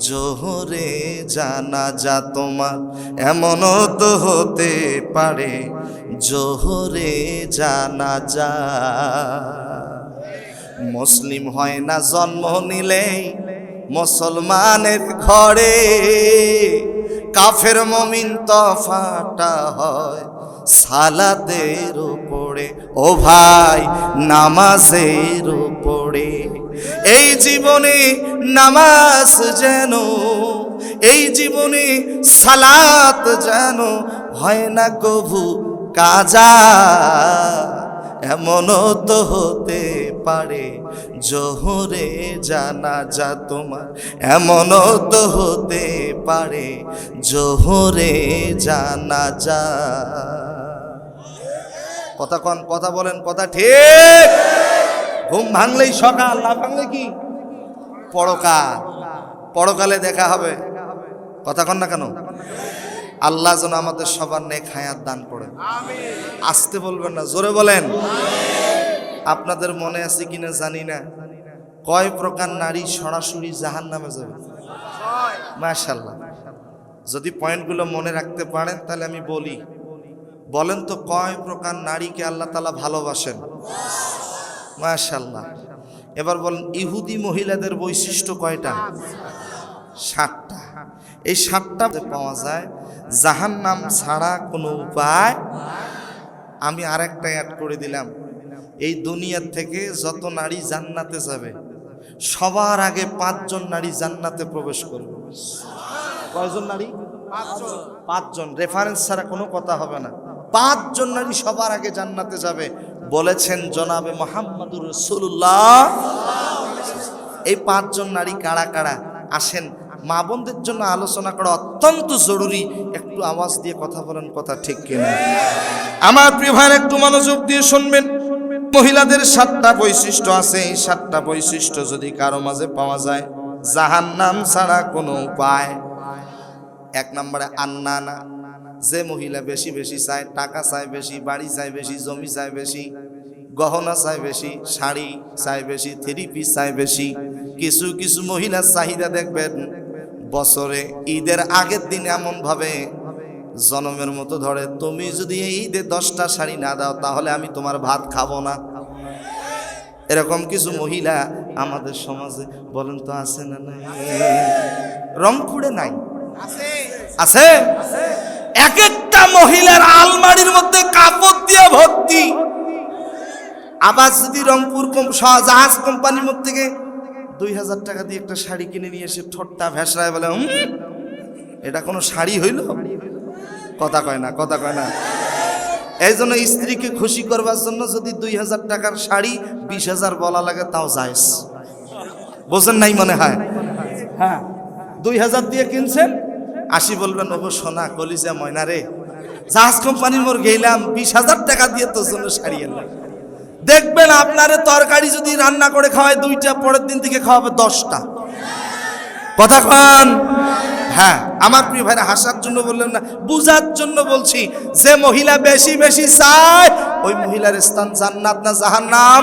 জোহরে জানাজা তোমার, এমনও তো হতে পারে জোহরে জানাজা। মুসলিম হয় না জন্ম নিলেই মুসলমানের ঘরে, কাফের মুমিন তফাটা হয় সালাতের উপরে। ও ভাই, নামাজের উপরে। এই জীবনে নামাজ যেন, এই জীবনে সালাত যেন হয় না কভু কাজা। এমনও তো হতে পারে জোহরে জানাজা তোমার, এমনও তো হতে পারে জোহরে জানাজা। কথা কন, কথা বলেন, কথা ঠিক। ঘুম ভাঙলেই সকাল, না ভাঙলে কি পরকাল। পরকালে দেখা হবে। কথা কন না কেন? আল্লাহ যেন আমাদের সবার নেক হায়াত দান করেন। আসতে বলবেন না, জোরে বলেন। আপনাদের মনে আছে কিনা জানি না, কয় প্রকার নারী সরাসরি জাহান্নামে যাবে? মাশাআল্লাহ। যদি পয়েন্টগুলো মনে রাখতে পারেন তাহলে আমি বলি। বলেন তো, কয় প্রকার নারীকে আল্লাহ তাআলা ভালোবাসেন? মাশাআল্লাহ। এবার বলেন, ইহুদি মহিলাদের বৈশিষ্ট্য কয়টা? 7টা। এই 7টা পাওয়া যায় জাহান্নাম ছাড়া কোনো উপায়। আমি আরেকটা অ্যাড করে দিলাম, এই দুনিয়ার থেকে যত নারী জান্নাতে যাবে সবার আগে 5 জন নারী জান্নাতে প্রবেশ করবে। কয়জন নারী? 5 জন। রেফারেন্স ছাড়া কোনো কথা হবে না। 5 জন নারী সবার আগে জান্নাতে যাবে বলেছেন জনাবে মুহাম্মদুর রাসূলুল্লাহ। এই 5 জন নারী কারা কারা আসেন মা বোনদের জন্য আলোচনা করা অত্যন্ত জরুরি। একটু আওয়াজ দিয়ে কথা বলেন, কথা ঠিক কিনা? আমার প্রিয় ভাই, একটু মনোযোগ দিয়ে শুনবেন। মহিলাদের 7টা বৈশিষ্ট্য আছে। এই 7টা বৈশিষ্ট্য যদি কারো মাঝে পাওয়া যায়, জাহান্নাম ছাড়া কোনো উপায়। 1 নম্বরে আন্নানা, যে মহিলা বেশি বেশি চায়, টাকা চায় বেশি, বাড়ি চায় বেশি, জমি চায় বেশি, গহনা চায় বেশি, শাড়ি চায় বেশি, 3 পিস চায় বেশি। কিছু কিছু মহিলার চাহিদা দেখবেন বছরে ঈদের আগের দিন এমন ভাবে জনমের মতো ধরে, তুমি যদি এই ঈদে 10টা শাড়ি না দাও তাহলে আমি তোমার ভাত খাবো না। এরকম কিছু মহিলা আমাদের সমাজে বলেন তো আছে না নাই? রংপুরে নাই? আছে। এক একটা মহিলার আলমারির মধ্যে কাপড় দিয়ে ভর্তি। আবার যদি রংপুর জাহাজ কোম্পানির মধ্যে থেকে 2000 টাকা দিয়ে একটা শাড়ি কিনে নিয়ে এসে ঠোঁটটা ভেসরায় বলে, এটা কোনো শাড়ি হইল? কথা কয় না, কথা কয় না। এই জন্য স্ত্রীকে খুশি করবার জন্য যদি 2000 টাকার শাড়ি 20,000 বলা লাগে তাও জায়েজ। বোঝেন নাই মনে হয়? হ্যাঁ, 2000 দিয়ে কিনছেন, 80 বলবেন ওগো সোনা কলিজা ময়না রে, জাহাজ কোম্পানির মোর গেলাম 20,000 টাকা দিয়ে তোর জন্য শাড়ি এলাম। দেখবেন আপনারে তরকারি যদি রান্না করে খাওয়ায় 2টা, পরের দিন থেকে খাওয়াবে 10টা। কথা কন? হ্যাঁ, আমার প্রিয় ভাইরা, হাসার জন্য বললেন না, বুঝার জন্য বলছি। যে মহিলা বেশি বেশি চায় ওই মহিলার স্থান জান্নাত না জাহান্নাম?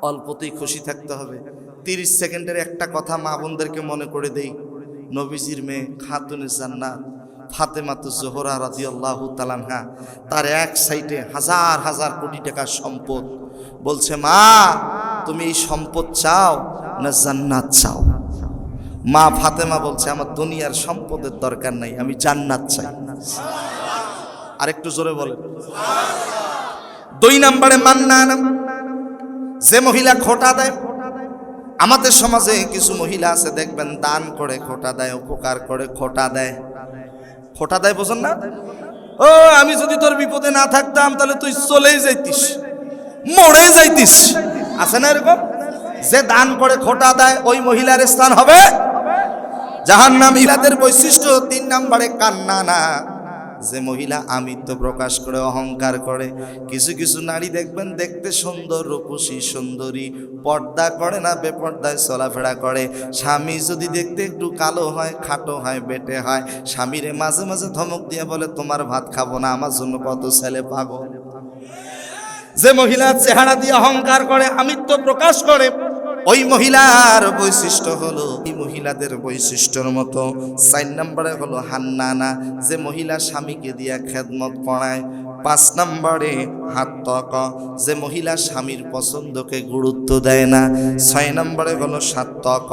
অল্পতেই খুশি থাকতে হবে। 30 সেকেন্ডের একটা কথা মা বোনদেরকে মনে করে দেই। নবীজির মেয়ে খাতুনে জান্নাত ফাতেমাতুজ জোহরা রাদিয়াল্লাহু তাআলা আনহা, তার এক সাইডে হাজার হাজার কোটি টাকার সম্পদ। বলছে, মা তুমি এই সম্পদ চাও না জান্নাত চাও? মা ফাতেমা বলছে, আমার দুনিয়ার সম্পদের দরকার নাই, আমি জান্নাত চাই। আরেকটু জোরে বলেন। 2 নম্বরে মান্নান, যে মহিলা খোটা দেয়। আমাদের সমাজে কিছু মহিলা আছে দেখবেন দান করে খোটা দেয়, উপকার করে খোটা দেয়। খোটা দেয় বোঝেন না? ও আমি যদি তোর বিপদে না থাকতাম তাহলে তুই চলেই যাইতিস, মরে যাইতিস। আছে না এরকম? যে দান করে খোটা দেয় ওই মহিলার স্থান হবে জাহান্নাম। মহিলাদের বৈশিষ্ট্য 3 নম্বরে কান্না না, যে মহিলা আমিত্ব প্রকাশ করে অহংকার করে। কিছু কিছু নারী দেখবেন দেখতে সুন্দর, রূপসী সুন্দরী, পর্দা করে না, বেপর্দায় চলাফেরা করে। স্বামী যদি দেখতে একটু কালো হয়, খাটো হয়, বেটে হয়, স্বামীরে মাঝে মাঝে ধমক দিয়ে বলে তোমার ভাত খাবো না, আমার জন্য কত ছেলে পাগল। যে মহিলা চেহারা দিয়ে অহংকার করে, আমিত্ব প্রকাশ করে, ওই মহিলার বৈশিষ্ট্য হলো এই মহিলাদের বৈশিষ্ট্যের মতো। 4 নম্বরে হলো হান্নানা, যে মহিলা স্বামীকে দিয়া খেদমত করায়। 5 নম্বরে হাত্তক, যে মহিলা স্বামীর পছন্দকে গুরুত্ব দেয় না। 6 নম্বরে হলো সাত্তক,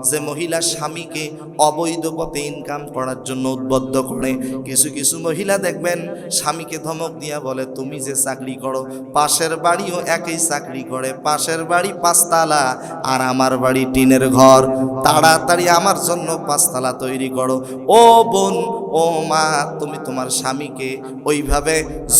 যে মহিলা স্বামীকে অবৈধ পথে ইনকাম করার জন্য উদ্বুদ্ধ করে। কিছু কিছু মহিলা দেখবেন স্বামীকে ধমক দিয়া বলে তুমি যে চাকরি করো, পাশের বাড়িও একই চাকরি করে, পাশের বাড়ি 5 তালা আর আমার বাড়ি টিনের ঘর, তাড়াতাড়ি আমার জন্য 5 তালা তৈরি করো। ও বোন, ও মা, তুমি তোমার স্বামীকে ওইভাবে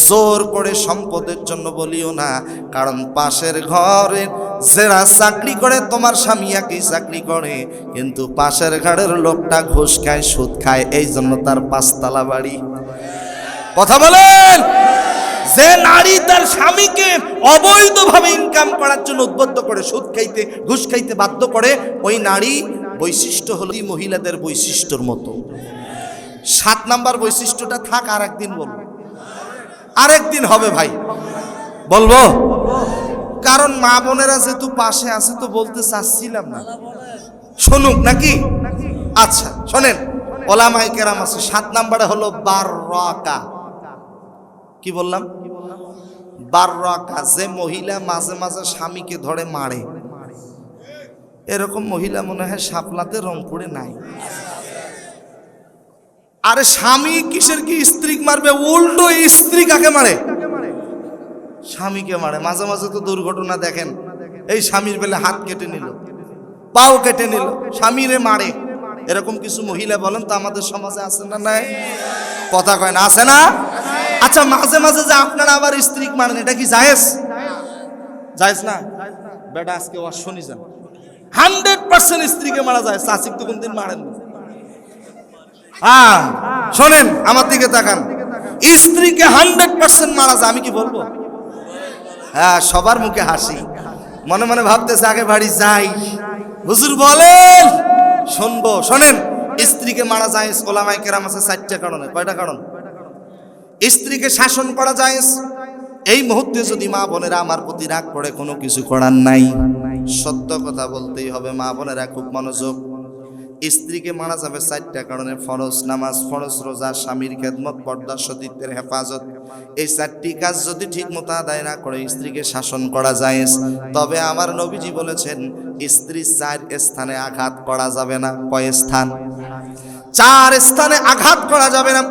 জোর করে সম্পদের জন্য বলিও না, কারণ পাশের ঘরে যারা চাকরি করে তোমার স্বামী একই চাকরি করে, কিন্তু পাশের ঘরের লোকটা ঘুষ খায়, সুদ খায়, এই জন্য তার 5 তালা বাড়ি। কথা বলেন। যে নারী তার স্বামীকে অবৈধভাবে ইনকাম করার জন্য উদ্বুদ্ধ করে, সুদ খাইতে, ঘুষ খাইতে বাধ্য করে, ওই নারী বৈশিষ্ট্য হলো এই মহিলাদের বৈশিষ্ট্যর মতো। 7 নাম্বার বৈশিষ্ট্যটা থাক, আরেকদিন বলবো, আরেকদিন হবে ভাই, বলবো, কারণ মা বোনেরা যেহেতু পাশে আছে তো বলতে চাচ্ছিলাম না, শুনুক নাকি? আচ্ছা শোনেন, ওলামায়ে কেরাম আছে। 7 নাম্বারে হলো বাররাকা। কি বললাম? বাররাকা, যে মহিলা মাঝে মাঝে স্বামীকে ধরে মারে। এরকম মহিলা মনে হয় শাপলাতে রংপুরে নাই। আরে স্বামী কিসের কি স্ত্রী মারবে, উল্টো স্ত্রী কাকে মারে? স্বামীকে মারে। মাঝে মাঝে তো দুর্ঘটনা দেখেন, এই স্বামীর বেলে হাত কেটে নিল, পাও কেটে নিল, স্বামীরে মারে। এরকম কিছু মহিলা বলেন তো আমাদের সমাজে আছে না? নাই? কথা কয় না, আছে না? আচ্ছা, মাঝে মাঝে যে আপনারা আবার স্ত্রী মারেন, এটা কি জায়েজ? জায়েজ না? বেটা আজকে ওয়াজ শুনি যান, 100% স্ত্রীকে মারা যায়। চাচিক তো কোনদিন মারেন না। হ্যাঁ শোনেন, আমার দিকে তাকান, স্ত্রীকে 100% মারা যায়। আমি কি বলবো? হ্যাঁ, সবার মুখে হাসি, মনে মনে ভাবতেছে আগে বাড়ি যাই, হুজুর বলেন, শুনবো। শোনেন, স্ত্রীকে মারা যায় ওলামায়ে কেরাম আছে 4টা কারণে। কয়টা কারণ? স্ত্রীকে শাসন করা যায়। এই মুহূর্তে যদি মা বোনেরা আমার প্রতি রাগ করে, কোনো কিছু করার নাই, সত্য কথা বলতেই হবে। মা বোনেরা খুব মনোযোগ। স্ত্রীকে মারা যাবে 4টা কারণে: ফরজ নামাজ, ফরজ রোজা, স্বামীর খেদমত, পর্দা, সতীত্বের হেফাজত। এই 4টি কাজ যদি ঠিক মতো আদায় না করে স্ত্রীকে শাসন করা যায়। তবে আমার নবীজি বলেছেন স্ত্রী 4 স্থানে আঘাত করা যাবে না। কয় স্থান? 4 স্থানে আঘাত করা যাবে না।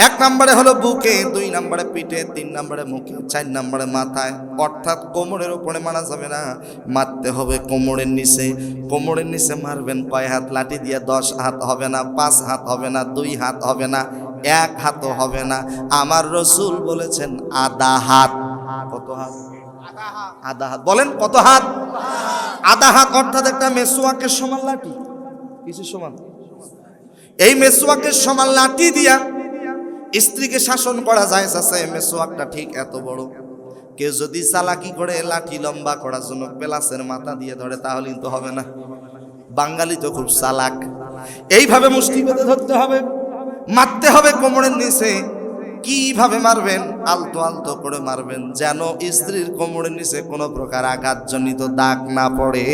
1 নম্বরে হলো বুকে, 2 নম্বরে পিঠে, 3 নম্বরে মুখে, 4 নম্বরে মাথায়। অর্থাৎ কোমরের উপরে মারা যাবে না, মারতে হবে কোমরের নিচে। কোমরের নিচে মারবেন কয় হাত? লাঠি দিয়ে 10 হাত হবে না, 5 হাত হবে না, 2 হাত হবে না, 1 হাতও হবে না। আমার রাসূল বলেছেন আধা হাত। কত হাত? আধা হাত। বলেন কত হাত? আধা হাত। অর্থাৎ একটা মেসওয়াকের সমান লাঠি। কিছু সমান? এই মেসওয়াকের সমান লাঠি দিয়া স্ত্রীকে শাসন করা যায়। আছে মেসওয়াকটা ঠিক এত বড়। কেউ যদি চালাকি করে লাঠি লম্বা করার জন্য পেলাসের মাথা দিয়ে ধরে, তাহলে কিন্তু হবে না। বাঙালি তো খুব চালাক। এইভাবে মুষ্টি বেঁধে ধরতে হবে, মারতে হবে কোমরের নিচে। কিভাবে মারবেন? আলতো আলতো করে মারবেন, যেন স্ত্রীর কোমরের নিচে কোনো প্রকার আঘাতজনিত দাগ না পড়ে।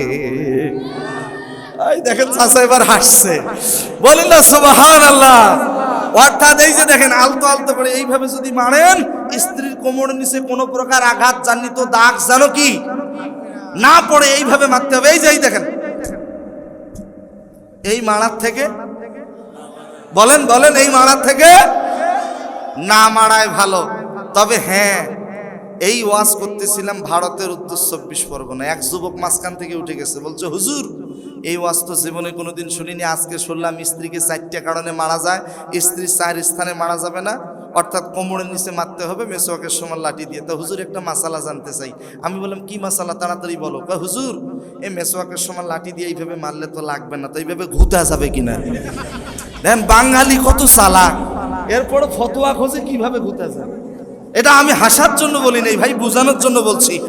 এই দেখেন চাচা এবার হাসছে, বলেন না সুবহানাল্লাহ। অর্থাৎ এই যে দেখেন, আলতো আলতো করে এইভাবে যদি মারেন, স্ত্রীর কোমরের নিচে কোনো প্রকার আঘাতজনিত দাগ যেন কি না পড়ে, এইভাবে মারতে হবে। এই যে দেখেন, এই মারার থেকে, বলেন বলেন, এই মারার থেকে না মারাই ভালো। তবে হ্যাঁ, এই ওয়াজ করতেছিলাম ভারতের উত্তর 24 পরগনা। এক যুবক মাঝখান থেকে উঠে গেছে, বলছে হুজুর এই ওয়াজ তো জীবনে কোনোদিন শুনিনি, আজকে শুনলাম স্ত্রীকে 4টা কারণে মারা যায়, স্ত্রী 4 স্থানে মারা যাবে না, অর্থাৎ কোমরের নিচে মারতে হবে মেসওয়াকের সমান লাঠি দিয়ে। তো হুজুর একটা মাসালা জানতে চাই। আমি বললাম কি মাসালা, তাড়াতাড়ি বলো। হুজুর এই মেসওয়াকের সমান লাঠি দিয়ে এইভাবে মারলে তো লাগবে না, তো এইভাবে ঘুতা যাবে কিনা? দেন বাঙালি কত চালাক, এরপর ফতোয়া খোঁজে কিভাবে ঘুরতে যায়। এটা আমি হাসার জন্য বলি নাই ভাই, বোঝানোর জন্য বলছি।